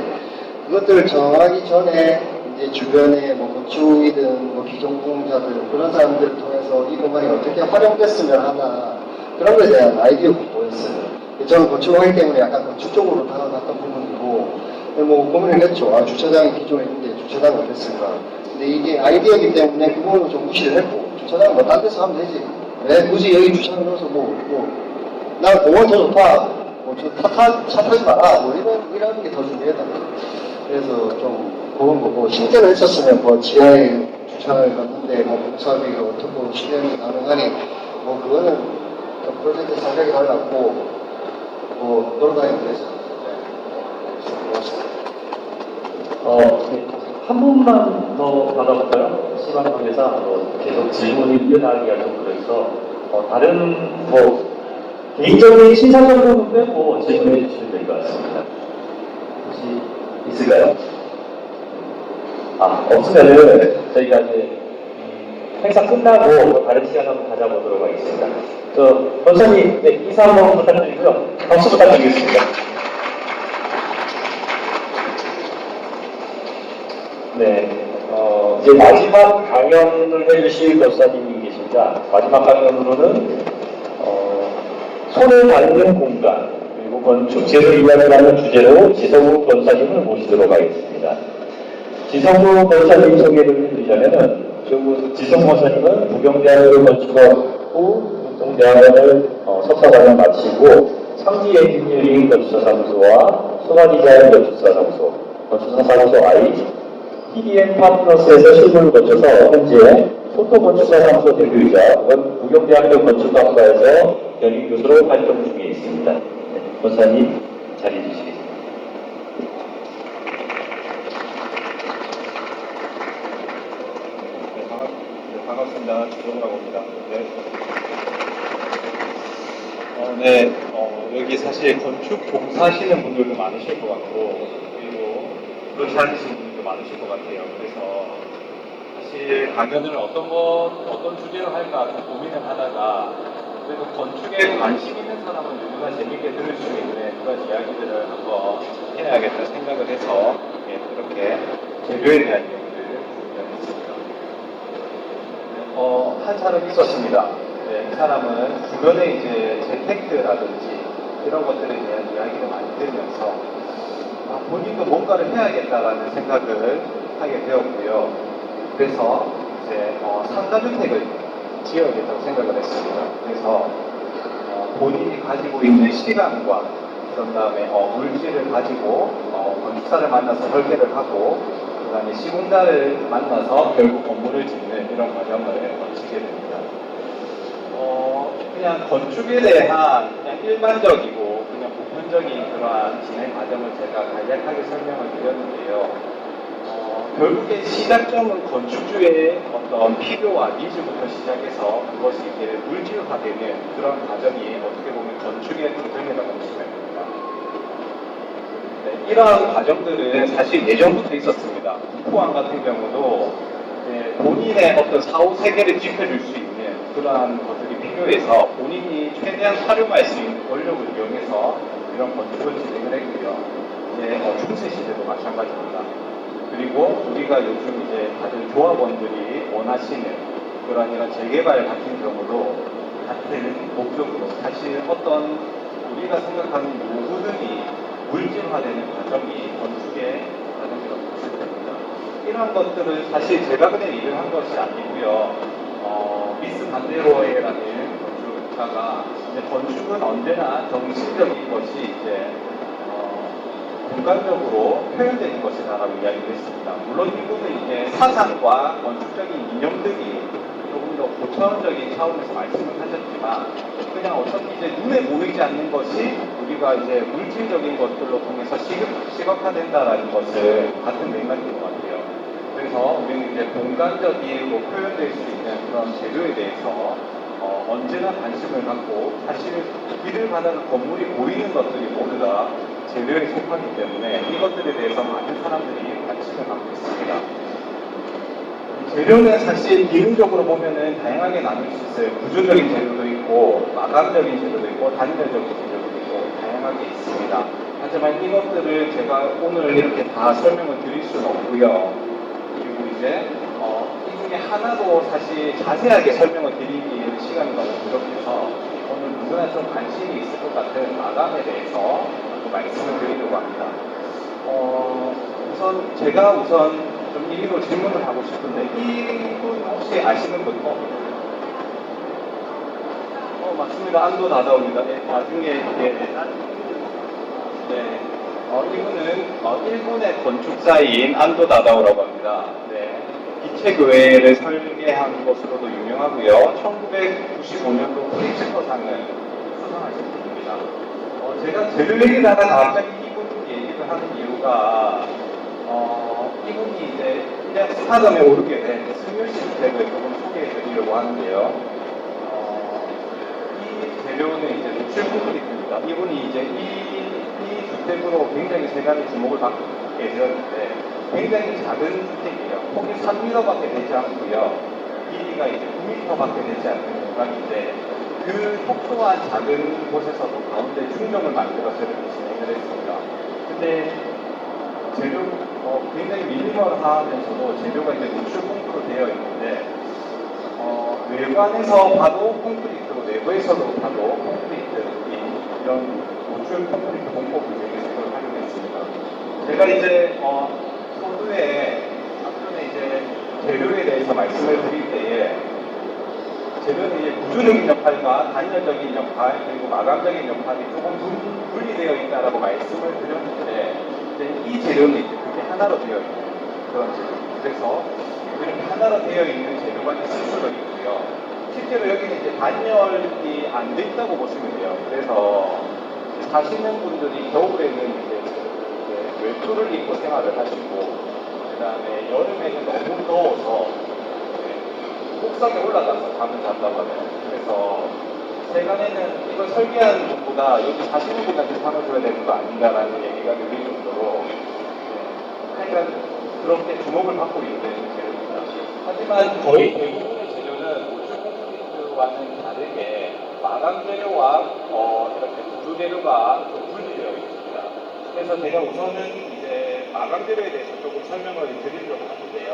그것들을 정하기 전에 이제 주변에 건축이든 기존공자들 그런 사람들을 통해서 이 공간이 어떻게 활용됐으면 하나 그런 것에 대한 아이디어 공부였어요. 저는 건축을 하기 때문에 약간 건축 쪽으로 다가갔던 부분이고 고민을 했죠. 주차장이 기존에 있는데 주차장은 어땠을까. 근데 이게 아이디어이기 때문에 그 부분을 좀 무시를 했고 주차장은 딴 데서 하면 되지. 왜 굳이 여기 주차장 넣어서 난 공원 더 좋다. 차 타지 마라. 이런 게 더 중요하다. 그래서 좀 그런 거고 실제로 했었으면 지하에 주차를 갔는데 공사비가 어떻게 실현이 가능하니 그거는 프로젝트 상작이 달랐고 돌아다니면 되죠. 네. 한 분만 더 받아볼까요? 시간관계상 계속 질문이 이어나기가 좀 그래서 다른 개인적인 신상 정도는 빼고 질문해 주시면 될 것 같습니다. 혹시 있을까요? 없으면은 저희가 이제 행사 끝나고 다른 시간 한번 가져보도록 하겠습니다. 권사님 인사 한번 부탁드리고요. 박수 부탁드리겠습니다. 네, 이제 마지막 강연을 해주실 권사님이 계십니다. 마지막 강연으로는 손을 닿는 공간 그리고 건축 제도이야기라는 주제로 지성우 권사님을 모시도록 하겠습니다. 지성우 권사님 소개를 해드리자면은 지성우 권사님은 부경대학을 건축하고 동대학원을 석사과정 마치고 상지 엔지니어링 건축사사무소와 소나디자인 건축사사무소, 건축사사무소 I, TDM 파트너스에서 실무를 거쳐서 현재 소토건축사사무소 대표이자 부경대학교 건축학과에서 연임교수로 활동 중에 있습니다. 권사님 자리해 주시겠습니다. 반갑습니다. 주종우라고 합니다. 여기 사실 건축 봉사하시는 분들도 많으실 것 같고, 그리고 그렇지 않으신 분들도 많으실 것 같아요. 그래서 사실 강연을 어떤 주제로 할까 좀 고민을 하다가, 그래도 건축에 관심 있는 사람은 누구나 재밌게 들을 수 있는 그런 이야기들을 한번 해야겠다 생각을 해서 이렇게 재료에 대한 이야기를 준비했습니다. 한 사람이 있었습니다. 이 사람은 주변에 이제 재테크라든지 이런 것들에 대한 이야기를 많이 들으면서 본인도 뭔가를 해야겠다라는 생각을 하게 되었고요. 그래서 이제 상가주택을 지어야겠다고 생각을 했습니다. 그래서 본인이 가지고 있는 시간과 그런 다음에 물질을 가지고 건축사를 만나서 설계를 하고 그 다음에 시공자를 만나서 결국 건물을 짓는 이런 과정을 거치게 됩니다. 그냥 건축에 대한 그냥 일반적이고 그냥 보편적인 그러한 진행 과정을 제가 간략하게 설명을 드렸는데요. 결국에 시작점은 건축주의 어떤 필요와 니즈부터 시작해서 그것이 이제 물질화되는 그런 과정이 어떻게 보면 건축의 과정이라고 보시면 됩니다. 네, 이러한 과정들은 사실 예전부터 있었습니다. 포항 같은 경우도 이제 본인의 어떤 사후 세계를 지켜줄 수 있는 그러한 것들이 필요해서 본인이 최대한 활용할 수 있는 권력을 이용해서 이런 건축을 진행을 했고요. 이제 중세 시대도 마찬가지입니다. 그리고 우리가 요즘 이제 다들 조합원들이 원하시는 그런 이런 재개발 같은 경우도 같은 목적으로 사실 어떤 우리가 생각하는 요구들이 물질화되는 과정이 건축의 과정이라고 보실 겁니다. 이런 것들을 사실 제가 그냥 일을 한 것이 아니고요. 미스 반데로에라는 건축가가 이제 건축은 언제나 정신적인 것이 이제 공간적으로 표현되는 것이다라고 이야기를 했습니다. 물론 이분은 이제 사상과 건축적인 이념들이 조금 더 고차원적인 차원에서 말씀을 하셨지만 그냥 어차피 이제 눈에 보이지 않는 것이 우리가 이제 물질적인 것들로 통해서 시각화된다라는 것을 같은 맥락인 것 같아요. 그래서 우리는 이제 공간적으로 표현될 수 있는 그런 재료에 대해서 언제나 관심을 갖고 사실 길을 가다가 건물이 보이는 것들이 모두 다 재료에 속하기 때문에 이것들에 대해서 많은 사람들이 관심을 갖고 있습니다. 재료는 사실 기능적으로 보면은 다양하게 나눌 수 있어요. 구조적인 재료도 있고 마감적인 재료도 있고 단열적인 재료도 있고 다양하게 있습니다. 하지만 이것들을 제가 오늘 이렇게 다 설명을 드릴 수는 없고요. 그리고 이제 이 중에 하나도 사실 자세하게 설명을 드리기 시간이 너무 부족해서 오늘 누구나 좀 관심이 있을 것 같은 마감에 대해서 말씀을 드리려고 합니다. 제가 좀 일일로 질문을 하고 싶은데 이분 혹시 아시는 분? 맞습니다. 안도 다다오입니다. 네, 나중에 이분은 일본의 건축사인 안도 다다오라고 합니다. 네, 기체교회를 설계한 것으로도 유명하고요. 1995년도 프리츠커상을 수상하신 분입니다. 제가 재료 얘기를 하다가 갑자기 이분 얘기를 하는 이유가 이분이 이제 그냥 스타덤에 오르게 된 승윤 주택을 조금 소개해 드리려고 하는데요. 이 재료는 이제 노출 콘크리트입니다. 이분이 이제 이 주택으로 굉장히 세간의 주목을 받게 되었는데 굉장히 작은 주택이에요. 폭이 3m밖에 되지 않고요. 길이가 이제 9m밖에 되지 않는 공간인데 그 폭소한 작은 곳에서도 가운데 중정을 만들어서 이렇게 진행을 했습니다. 근데 재료 굉장히 미니멀하면서도 재료가 이제 노출 콘크리트로 되어 있는데 외관에서 봐도 콘크리트로 내부에서도 봐도 콘크리트인 이런 노출 콘크리트 공법 기술을 활용했습니다. 제가 이제 서두에 앞전에 이제 재료에 대해서 말씀을 드릴 때에 재료는 이제 구조적인 역할과 단열적인 역할 그리고 마감적인 역할이 조금 분리되어 있다라고 말씀을 드렸는데 이 재료는 이제 그게 하나로 되어 있는 그런 재료. 그래서 이렇게 하나로 되어 있는 재료가 있을 수도 있고요. 실제로 여기는 이제 단열이 안 돼 있다고 보시면 돼요. 그래서 사시는 분들이 겨울에는 이제 외투를 입고 생활을 하시고 그다음에 여름에는 너무 더워서 옥상에 올라가서 잠을 잔다고 하네요. 그래서 세간에는 이걸 설계하는 분보다 여기 사시는 분한테 상을 줘야 되는 거 아닌가라는 얘기가 들릴 정도로 하여간 그렇게 주목을 받고 있는 재료입니다. 하지만 거의 대부분의 재료는 노출 콘크리트와는 다르게 마감 재료와 이렇게 구조 재료가 좀 분리되어 있습니다. 그래서 제가 우선은 이제 마감 재료에 대해서 조금 설명을 드리려고 하는데요.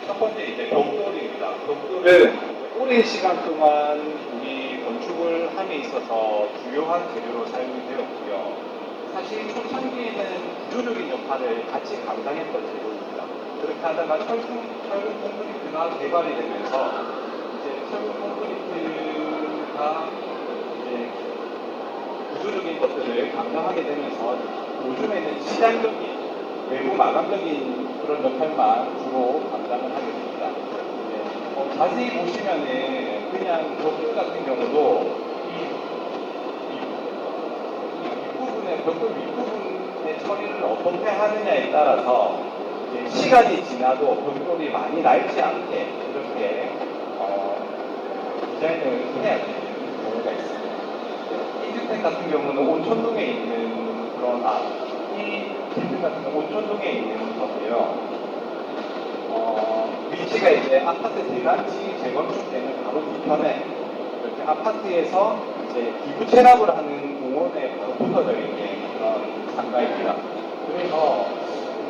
첫 번째 이제 벽돌입니다. 벽돌은 오랜 시간 동안 우리 건축을 함에 있어서 주요한 재료로 사용이 되었고요. 사실 초창기에는 구조적인 역할을 같이 감당했던 재료입니다. 그렇게 하다가 철근 콘크리트가 개발이 되면서 이제 철근 콘크리트가 이제 구조적인 것들을 감당하게 되면서 요즘에는 시장적인 외부 마감적인 그런 역할만 주로 감당을 하게 됩니다. 자세히 보시면은 그냥 벽돌 같은 경우도 벽돌 윗부분의 처리를 어떻게 하느냐에 따라서 이제 시간이 지나도 벽돌이 많이 낡지 않게 이렇게 디자인을 해야 되는 경우가 있습니다. 이 주택 같은 경우는 온천동에 있는 이 빌딩 같은 경우 온천동에 있는 건데요. 위치가 이제 아파트 대단지 재건축되는 바로 뒤편에 이렇게 아파트에서 이제 기부 체납을 하는 공원에 바로 붙어져 있는 그런 상가입니다. 그래서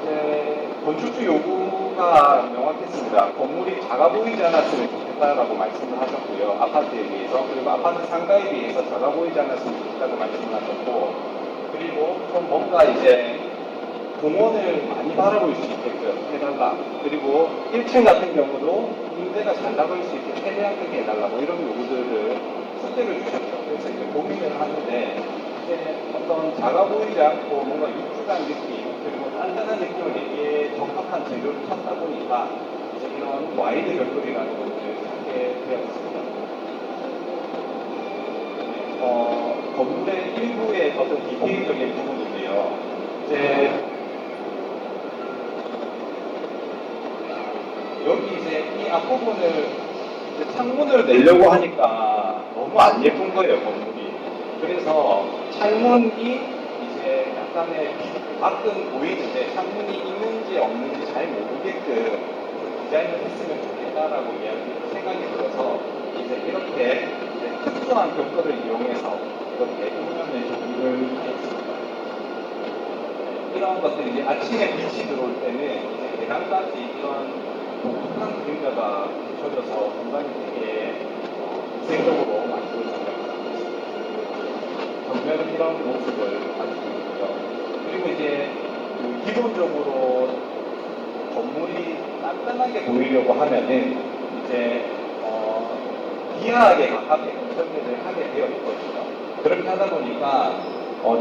이제 건축주 요구가 명확했습니다. 건물이 작아 보이지 않았으면 좋겠다라고 말씀을 하셨고요. 아파트에 비해서. 그리고 아파트 상가에 비해서 작아 보이지 않았으면 좋겠다고 말씀을 하셨고, 그리고 좀 뭔가 이제 공원을 많이 바라볼 수 있게끔 해달라. 그리고 1층 같은 경우도 임대가 잘 나갈 수 있게 최대한 크게 해달라. 뭐 이런 요구들을 숙제를 주셨죠. 그래서 이제 고민을 하는데, 이제 어떤 작아 보이지 않고 뭔가 육중한 느낌, 그리고 단단한 느낌을 내기에 적합한 재료를 찾다 보니까 이제 이런 와이드 벽돌이라는 것들을 찾게 되었습니다. 건물의 일부의 어떤 디테일적인 부분인데요. 이제 여기 이제 이 앞부분을 이제 창문을 내려고 하니까 너무 안 예쁜 거예요, 건물이. 그래서 창문이 이제 약간의 밖은 보이는데 창문이 있는지 없는지 잘 모르게끔 디자인을 했으면 좋겠다라고 생각이 들어서 이제 이렇게 이제 특수한 벽돌을 이용해서 이렇게 음면에 정리를 하였습니다. 이런 것들이 이제 아침에 빛이 들어올 때는 이제 계단까지 이런 독특한 그림자가 비춰져서 공간이 되게 위생적으로 만들어진다고 생각했습니다. 정면은 이런 모습을 가지고 있고요. 그리고 이제 기본적으로 건물이 단단하게 보이려고 하면은 이제 비하하게 가깝게 설계를 하게 되어 있거든요. 그렇게 하다 보니까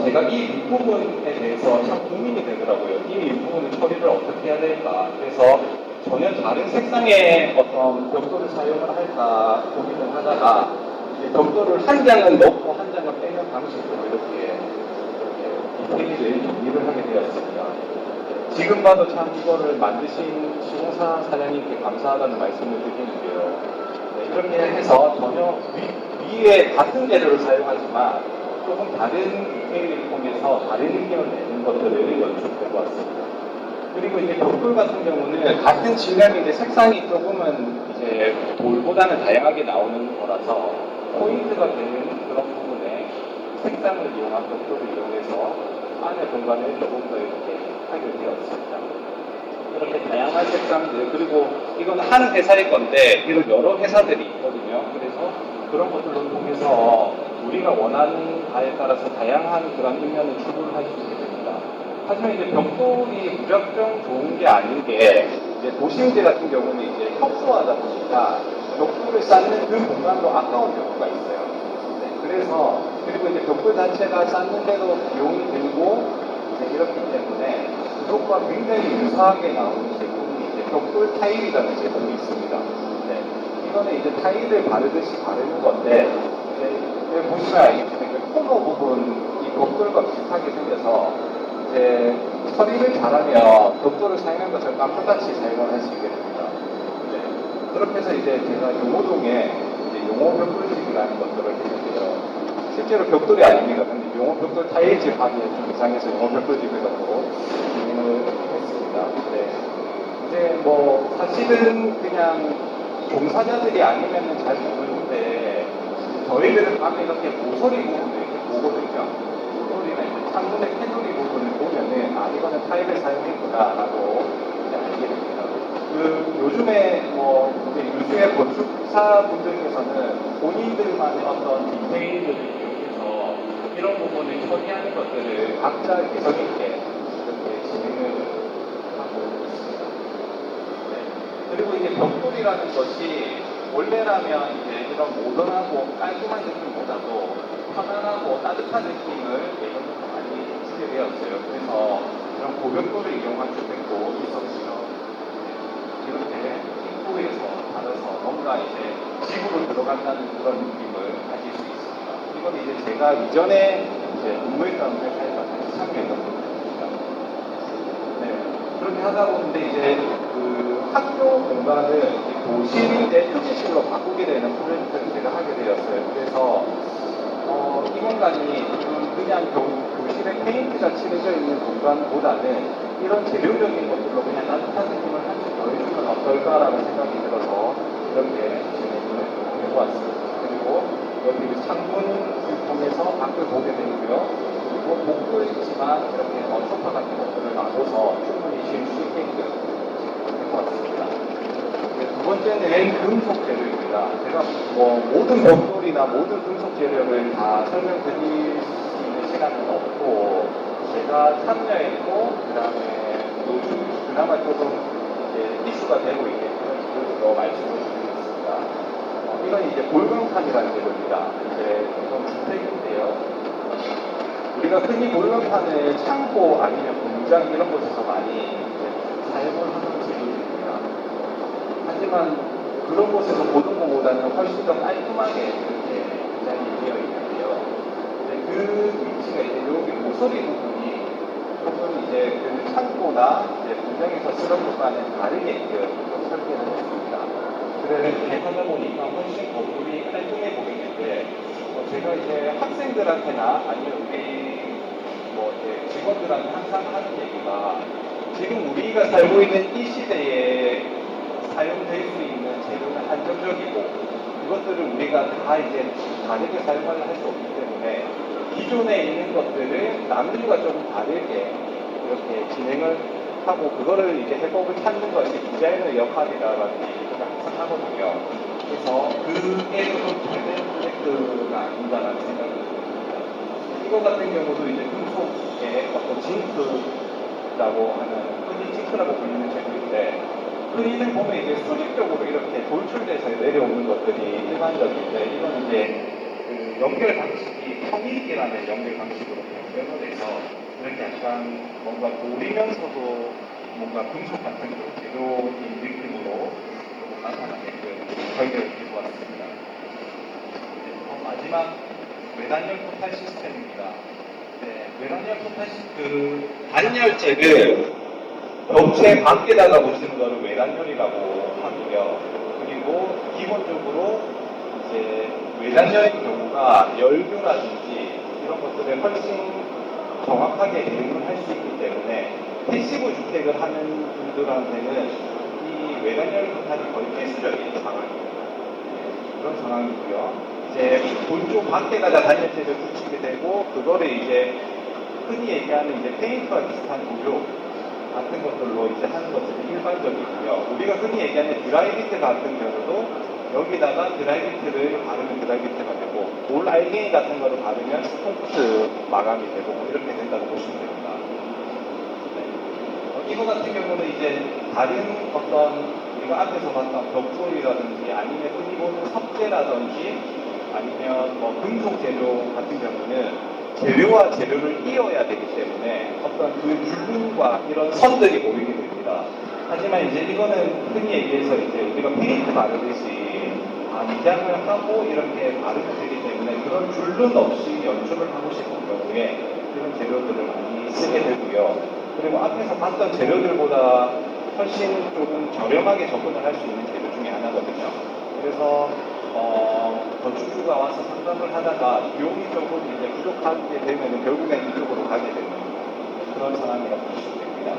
제가 이 윗부분에 대해서 참 고민이 되더라고요. 이 윗부분을 처리를 어떻게 해야 될까. 그래서 전혀 다른 색상의 어떤 벽돌을 사용을 할까 고민을 하다가 이제 벽돌을 한 장은 넣고 한 장은 빼는 방식으로 이렇게 디테일을 정리를 하게 되었습니다. 지금 봐도 참 이거를 만드신 시공사 사장님께 감사하다는 말씀을 드리는데요. 네, 이렇게 해서 전혀 위에 같은 재료를 사용하지만 조금 다른 디테일을 통해서 다른 느낌을 내는 것들을 연출해 보았습니다. 그리고 이제 벽돌 같은 경우는 같은 질감인데 색상이 조금은 이제 돌보다는 다양하게 나오는 거라서 포인트가 되는 그런 부분에 색상을 이용한 벽돌을 이용해서 안에 공간을 조금 더 이렇게 하게 되었습니다. 이렇게 다양한 색상들, 그리고 이건 한 회사의 건데 이런 여러 회사들이 있거든요. 그래서 그런 것들을 통해서 우리가 원하는 바에 따라서 다양한 그런 인면을 추구를 할 수 있게 됩니다. 하지만 이제 벽돌이 무작정 좋은 게 아닌 게 이제 도심지 같은 경우는 이제 협소하다 보니까 벽돌을 쌓는 그 공간도 아까운 경우가 있어요. 네, 그래서 그리고 이제 벽돌 자체가 쌓는데도 비용이 들고 이제 이렇기 때문에 그것과 굉장히 유사하게 나오는 제품이 이제 벽돌 타일이라는 제품이 있습니다. 네, 이거는 이제 타일을 바르듯이 바르는 건데 이제 보시면 알겠지만 그 코너 부분 이 벽돌과 비슷하게 생겨서 이제 처리를 잘하면 벽돌을 사용한 것처럼 똑같이 사용을 할 수 있게 됩니다. 네. 그렇게 해서 이제 제가 용호동에 이제 용호 벽돌집이라는 것들을 했는데요. 실제로 벽돌이 아닙니다. 근데 용호 벽돌 타일집 하기에 좀 이상해서 용호 벽돌집이라고 진행을 했습니다. 네. 이제 뭐 사실은 그냥 종사자들이 아니면은 잘 모르는데 저희들은 밤에 이렇게 모서리 부분을 이렇게 보거든요. 모서리나 이제 창문의 테두리 부분을 보면은 아 이거는 타일을 사용했구나라고 이제 알게 됩니다. 그 요즘에 뭐 요즘에 건축사 분들께서는 본인들만의 어떤 디테일들을 이용해서 이런 부분을 처리하는 것들을 각자 개성 있게 이렇게 진행을 하고 있습니다. 네. 그리고 이제 벽돌이라는 것이 원래라면 이제 이런 모던하고 깔끔한 느낌보다도 편안하고 따뜻한 느낌을 예전부터 많이 주게 되었어요. 그래서 이런 고벽돌을 이용한 주택도 있었고요. 이렇게 입구에서 달아서 뭔가 이제 집으로 들어간다는 그런 느낌을 가질 수 있습니다. 이건 이제 제가 이전에 이제 근무했던 회사에서 같이 참여했던 부분입니다. 네. 그렇게 그렇게 하다 보는데 이제 그 학교 공간을 도시 이제 휴게실로 바꾸게 되는 프로젝트를 제가 하게 되었어요. 그래서 이 공간이 그냥 교실에 페인트가 칠해져 있는 공간보다는 이런 재료적인 것들로 그냥 따뜻한 느낌을 한 줄 더해주면 어떨까라는 생각이 들어서 이렇게 진행을 해보았습니다. 그리고 여기 그 창문을 통해서 밖을 보게 되고요. 그리고 복도 있지만 이렇게 소파 같은 것들을 놔둬서 충분히 쉴 수 있게끔 해보았습니다. 두 번째는 금속 재료입니다. 제가 모든 벽돌이나 모든 금속 재료를 다 설명드릴 수 있는 시간은 없고 제가 참여했고 그다음에 요즘 그나마 조금 이제 이슈가 되고 있는 그런 재료로 말씀을 드리겠습니다. 이건 이제 볼광판이라는 재료입니다. 이제 이건 주택인데요. 우리가 흔히 볼광판을 창고 아니면 공장 이런 곳에서 많이 이제 사용을 하는 재료입니다. 하지만 그런 곳에서 보던 것보다는 훨씬 더 깔끔하게 이렇게 디자인이 되어 있는데요. 그 위치가 이제 여기 모서리 부분이 조금 이제 그 창고나 이제 공장에서 쓰는 것과는 다르게끔 설계를 했습니다. 그래서 이렇게 하다 보니까 훨씬 거울이 깔끔해 보이는데 제가 이제 학생들한테나 아니면 우리 이제 직원들한테 항상 하는 얘기가 지금 우리가 살고 있는 이 시대에 사용될 수 있는 재료는 한정적이고 그것들을 우리가 다 이제 다르게 사용을 할 수 없기 때문에 기존에 있는 것들을 남들과 조금 다르게 이렇게 진행을 하고 그거를 이제 해법을 찾는 것이 디자이너의 역할이라는 얘기를 항상 하거든요. 그래서 그게 조금 잘된 프로젝트가 아닌가라는 생각이 듭니다. 이거 같은 경우도 이제 금속의 어떤 징크라고 하는 흔히 징크라고 불리는 재료인데 흔히는 보면 이제 수직적으로 이렇게 돌출돼서 내려오는 것들이 일반적인데 이건 이제 그 연결 방식이 평일기라는 연결 방식으로 변경을 해서 이렇게 약간 뭔가 돌이면서도 뭔가 금속 같은 그런 재료인 느낌으로 나타나게끔 설계를 해보았습니다. 마지막 외단열 포탈 시스템입니다. 네, 외단열 포탈 그 단열재를 벽체 밖에다가 붙이는 것을 외단열이라고 하고요. 그리고 기본적으로 이제 외단열인 경우가 열교라든지 이런 것들을 훨씬 정확하게 대응을 할 수 있기 때문에 패시브 주택을 하는 분들한테는 이 외단열 포탈이 거의 필수적인 상황입니다. 그런 상황이고요. 이제 본쪽 밖에다가 단열재를 붙이게 되고 그거를 이제 흔히 얘기하는 이제 페인트와 비슷한 도료 같은 것들로 이제 하는 것들이 일반적이고요. 우리가 흔히 얘기하는 드라이비트 같은 경우도 여기다가 드라이비트를 바르면 드라이비트가 되고 올 알갱이 같은 거를 바르면 스톤코트 마감이 되고 뭐 이렇게 된다고 보시면 됩니다. 네. 이거 같은 경우는 이제 다른 어떤 우리가 앞에서 봤던 벽돌이라든지 아니면 흔히 보는 석재라든지 아니면 뭐 금속 재료 같은 경우는 재료와 재료를 이어야 되기 때문에 어떤 그 줄눈과 이런 선들이 보이게 됩니다. 하지만 이제 이거는 흔히 얘기해서 이제 우리가 페인트 바르듯이 미장을 하고 이렇게 바르면 되기 때문에 그런 줄눈 없이 연출을 하고 싶은 경우에 그런 재료들을 많이 쓰게 되고요. 그리고 앞에서 봤던 재료들보다 훨씬 조금 저렴하게 접근을 할 수 있는 재료 중에 하나거든요. 그래서 건축주가 와서 상담을 하다가 비용이 조금 이제 부족하게 되면 결국엔 이쪽으로 가게 되는 그런 상황이라고 보시면 됩니다.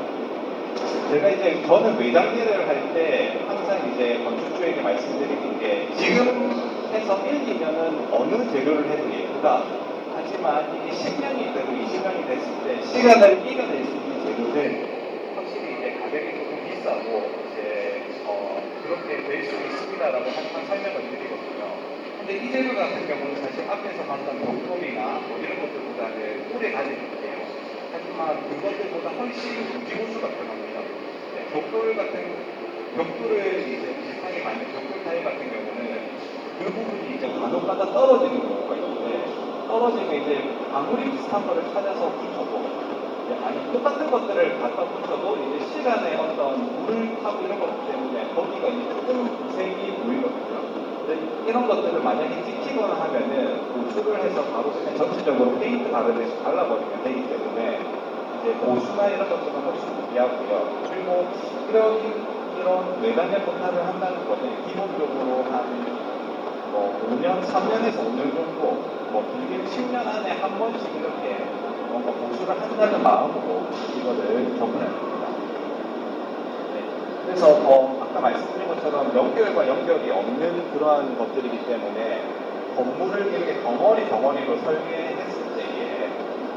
제가 이제 저는 외장재를 할 때 항상 이제 건축주에게 말씀드리는 게 지금 해서 1, 2년은 어느 재료를 해도 예쁘다. 하지만 이게 10년이 되고 20년이 됐을 때 시간을 이겨낼 수 있는 재료는 확실히 이제 가격이 조금 비싸고 이제 그렇게 될 수 있습니다라고 항상 설명을 드리거든요. 근데 이 재료 같은 경우는 사실 앞에서 봤던 벽돌이나 뭐 이런 것들보다는 오래 가지고 있대요. 하지만 그것들보다 훨씬 무지고수가 들어갑니다. 네, 벽돌을 이제 비슷하게 만든 벽돌 타일 같은 경우는 그 부분이 이제 간혹가다 떨어지는 경우가 있는데 떨어지면 이제 아무리 비슷한 거를 찾아서 붙여도 아니 똑같은 것들을 갖다 붙여도 이제 시간의 어떤 물을 타고 이런 것 때문에 거기가 이제 조금 색이 보이거든요. 이런 것들을 만약에 찍히거나 하면은 노출을 해서 바로 그냥 전체적으로 페인트 바르듯이 발라버리면 되기 때문에 이제 이제 보수나 이런 것들은 훨씬 유리하고요. 그리고 이런 외관의 포탈을 한다는 것은 기본적으로 한 뭐 5년, 3년에서 5년 정도, 뭐 길게 10년 안에 한 번씩 이렇게 뭔가 보수를 한다는 마음으로 이거를 접근해야 됩니다. 네. 그래서 아까 말씀드린 것처럼 연결과 연결이 없는 그러한 것들이기 때문에 건물을 이렇게 덩어리로 설계했을 때에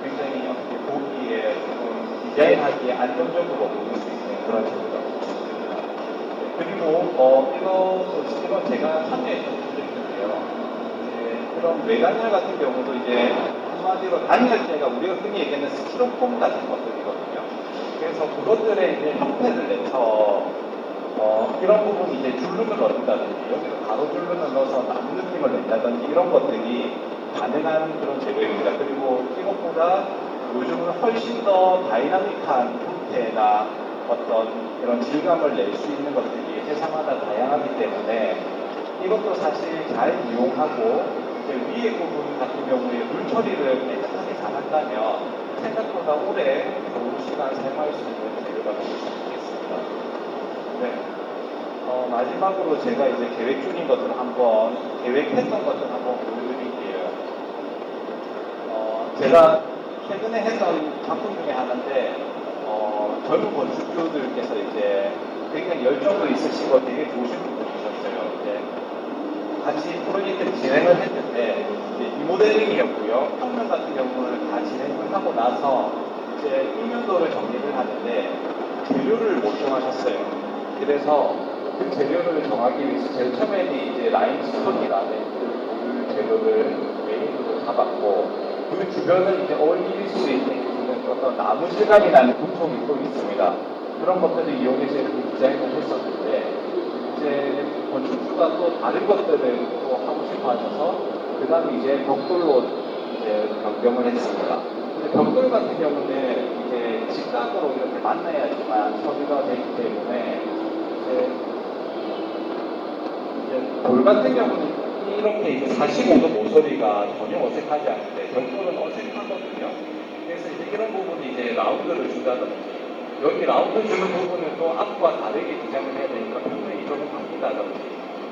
굉장히 어떻게 보기에 조금 디자인하기에 안정적으로 보일 수 있는 그런 제도가 있습니다. 그리고 이건 제가 참여했던 프로젝트인데요. 그런 외관열 같은 경우도 이제 한마디로 단열재가 우리가 흔히 얘기하는 스티로폼 같은 것들이거든요. 그래서 그것들의 이제 형태를 내서 이런 부분이 이제 줄눈을 넣는다든지 여기서 가로줄눈을 넣어서 나무 느낌을 낸다든지 이런 것들이 가능한 그런 재료입니다. 그리고 이것보다 요즘은 훨씬 더 다이나믹한 형태나 어떤 이런 질감을 낼 수 있는 것들이 세상마다 다양하기 때문에 이것도 사실 잘 이용하고 이제 위에 부분 같은 경우에 물 처리를 깨끗하게 잘 한다면 생각보다 오래 좋은 시간 사용할 수 있는 재료가 될 수 있겠습니다. 네. 마지막으로 제가 이제 계획 중인 것들을 계획했던 것들을 한번 보여드릴게요. 제가 최근에 했던 작품 중에 하나인데, 젊은 건축주들께서 이제 굉장히 열정도 있으시고 되게 좋으신 분들이셨어요. 이제 같이 프로젝트를 진행을 했는데, 이제 리모델링이었고요. 평면 같은 경우는 다 진행을 하고 나서 이제 일면도를 정리를 하는데, 재료를 못 정하셨어요. 그래서 그 재료를 정하기 위해서 제일 처음에는 이제 라임스톤이라는 그 재료를 메인으로 잡았고, 그 주변을 이제 어울릴 수 있는 어떤 나무 질감이 나는 금속이 또 있습니다. 그런 것들을 이용해서 이렇게 디자인을 했었는데, 이제 건축주가 또 다른 것들을 또 하고 싶어 하셔서, 그 다음에 이제 벽돌로 이제 변경을 했습니다. 근데 벽돌 같은 경우는 이제 직각으로 이렇게 만나야지만 처리가 되기 때문에, 이제 돌 같은 경우는 이렇게 이제 45도 모서리가 전혀 어색하지 않은데 벽돌은 어색하거든요. 그래서 이제 이런 부분이 이제 라운드를 준다든지 여기 라운드 주는 부분은 또 앞과 다르게 디자인을 해야 되니까 평면이 조금 바뀐다든지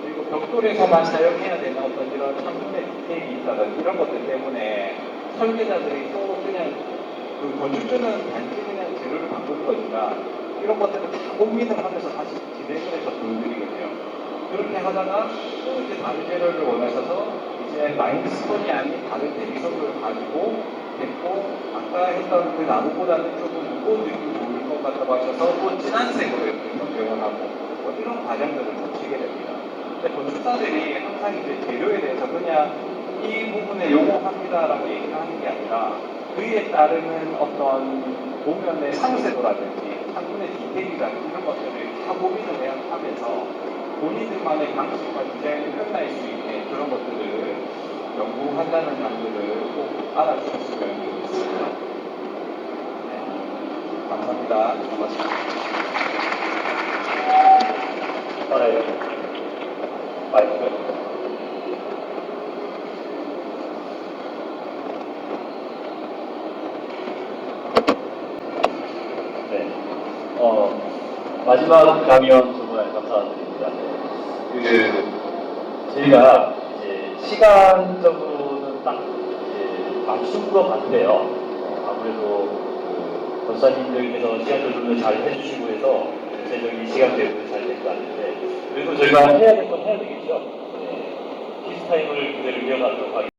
그리고 벽돌에서만 사용해야 되는 어떤 이런 창문의 디테일이 있다든지 이런 것들 때문에 설계자들이 또 그냥 그 건축주는 단지 그냥 재료를 바꾸는 거니까 이런 것들을 다 고민을 하면서 다시 진행을 해서 보여드리거든요. 그렇게 하다가 또 이제 다른 재료를 원하셔서 이제 라임스톤이 아닌 다른 대리석을 가지고 됐고 아까 했던 그 나무보다는 조금 무거운 느낌이 보일 것 같다고 하셔서 또 진한 색으로 이렇게 변경을 하고 뭐 이런 과정들을 거치게 됩니다. 근데 건축사들이 항상 이제 재료에 대해서 그냥 이 부분에 요구합니다라고 얘기를 하는 게 아니라 그에 따르는 어떤 도면의 상세도라든지 창문의 디테일이라든지 이런 것들을 다 고민을 하면서 본인들만의 방식과 디자인을 표현할 수 있는 그런 것들을 연구한다는 점들을 꼭 알아주셨으면 좋겠습니다. 네, 감사합니다. 고맙습니다. 마이크. 네. 마지막 강연 정말 감사드립니다. 저희가 이제 시간적으로는 딱 이제 맞춘 것 같아요. 아무래도 권사님들께서 시간 조절을 잘 해주시고 해서 전체적인 시간 대응을 잘 될 것 같은데 그래도 저희가 해야 될 건 해야 되겠죠. 네. 피스타임을 그대로 이어가도록 하겠습니다.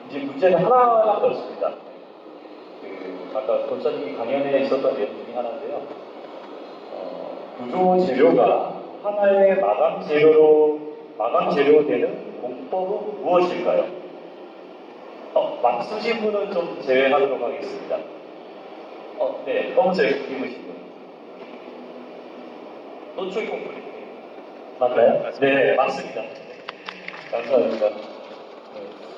이제 문제는 하나 그렇습니다. 아까 권사님이 강연에 있었던 내용 중에 하나인데요. 구조 재료가 하나의 마감 재료로 되는 공법은 무엇일까요? 맞추신 분은 좀 제외하도록 하겠습니다. 네, 검은색 입으신 분. 노출 콘크리트. 맞나요? 네, 맞습니다. 감사합니다.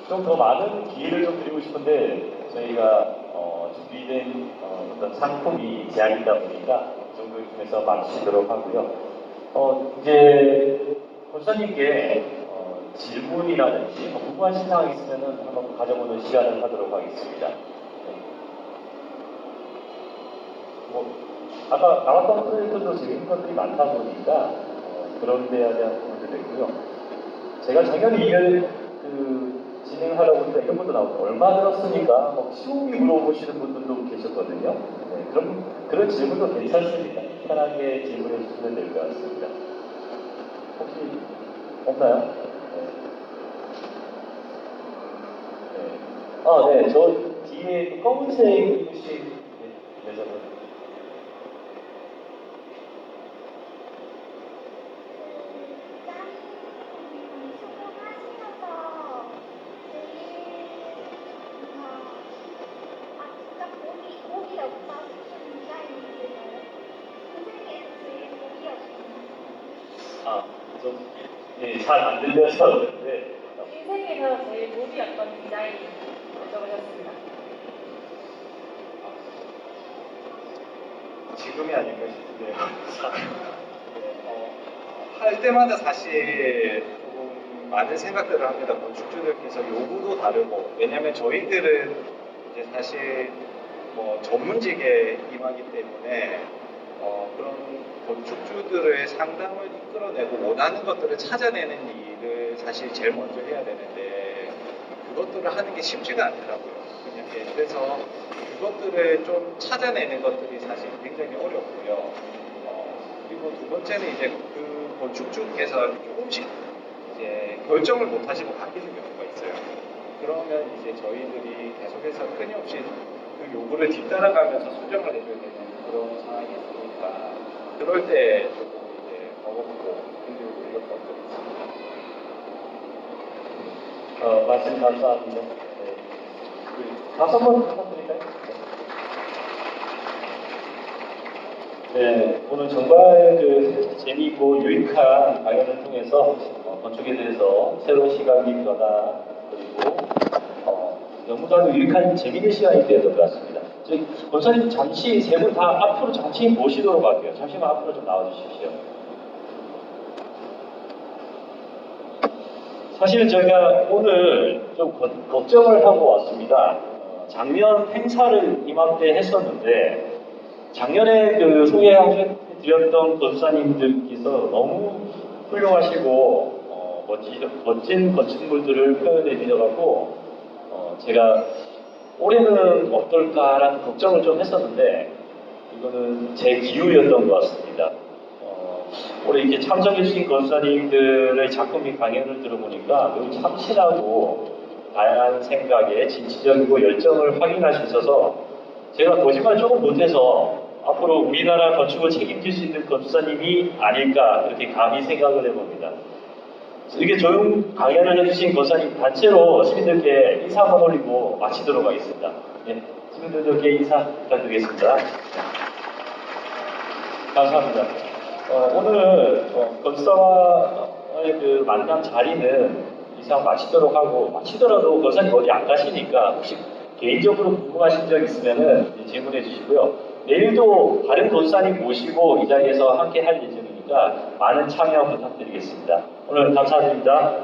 좀 더 많은 기회를 좀 드리고 싶은데 저희가 준비된 어떤 상품이 제한이다 보니까 그 정도 중에서 맞추시도록 하고요. 이제 권사님께 질문이라든지 궁금하신 사항이 있으면 한번 가져보는 시간을 하도록 하겠습니다. 아까 나왔던 프로젝트도 재밌는 것들이 많다 보니까 그런 데에 대한 부분도 있고요. 제가 작년에 진행하려고 했다 이런 것도 나오고 얼마 들었으니까 시험이 물어보시는 분들도 계셨거든요. 네, 그런 질문도 괜찮습니다. 편하게 질문해 주시면 될 것 같습니다. 혹시 없나요? 네, 저 뒤에 검은색 입으신 여자분. 잘 안 들려서 그런데 인생에서 제일 무비였던 디자인 여쭤보셨습니다. 지금이 아닌가 싶은데요. 할 때마다 사실 조금 많은 생각들을 합니다. 건축주들께서 요구도 다르고, 왜냐하면 저희들은 이제 사실 전문직에 임하기 때문에 그런 건축주들의 상담을 이끌어내고 원하는 것들을 찾아내는 일을 사실 제일 먼저 해야 되는데 그것들을 하는 게 쉽지가 않더라고요. 그래서 그것들을 좀 찾아내는 것들이 사실 굉장히 어렵고요. 그리고 두 번째는 이제 그 건축주께서 조금씩 이제 결정을 못 하시고 바뀌는 경우가 있어요. 그러면 이제 저희들이 계속해서 끊임없이 그 요구를 뒤따라가면서 수정을 해줘야 되는 그런 상황이 있으니까 그럴 때 조금 이제 버겁고 힘들고 이런 것들이 있습니다. 말씀 감사합니다. 네. 다섯 번 부탁드릴까요? 네, 오늘 정말 재미있고 유익한 강연을 통해서 건축에 대해서 새로운 시각이 변화 그리고 너무나도 유익한 재미있는 시간이 되었던 것 같습니다. 저희 권사님 잠시 세 분 다 앞으로 잠시 모시도록 할게요. 잠시만 앞으로 좀 나와주십시오. 사실 저희가 오늘 좀 걱정을 하고 왔습니다. 작년 행사를 이맘때 했었는데 작년에 소개해드렸던 권사님들께서 너무 훌륭하시고 멋진 건축물들을 표현해 주셔가지고 제가 올해는 어떨까라는 걱정을 좀 했었는데 이거는 제 기우였던 것 같습니다. 올해 이렇게 참석해 주신 권사님들의 작품 및 강연을 들어보니까 매우 참신하고 다양한 생각에 진취적이고 열정을 확인할 수 있어서 제가 거짓말 조금 못해서 앞으로 우리나라 건축을 책임질 수 있는 권사님이 아닐까 그렇게 감히 생각을 해봅니다. 이렇게 조용 강연을 해주신 권사님 단체로 시민들께 인사 한번 올리고 마치도록 하겠습니다. 네, 시민들께 인사 부탁드리겠습니다. 감사합니다. 오늘 권사와의 만남 자리는 이상 마치도록 하고 마치더라도 권사님 어디 안 가시니까 혹시 개인적으로 궁금하신 점 있으면 질문해 주시고요. 내일도 다른 권사님 모시고 이 자리에서 함께 할 예정이니까 많은 참여 부탁드리겠습니다. 오늘 감사드립니다.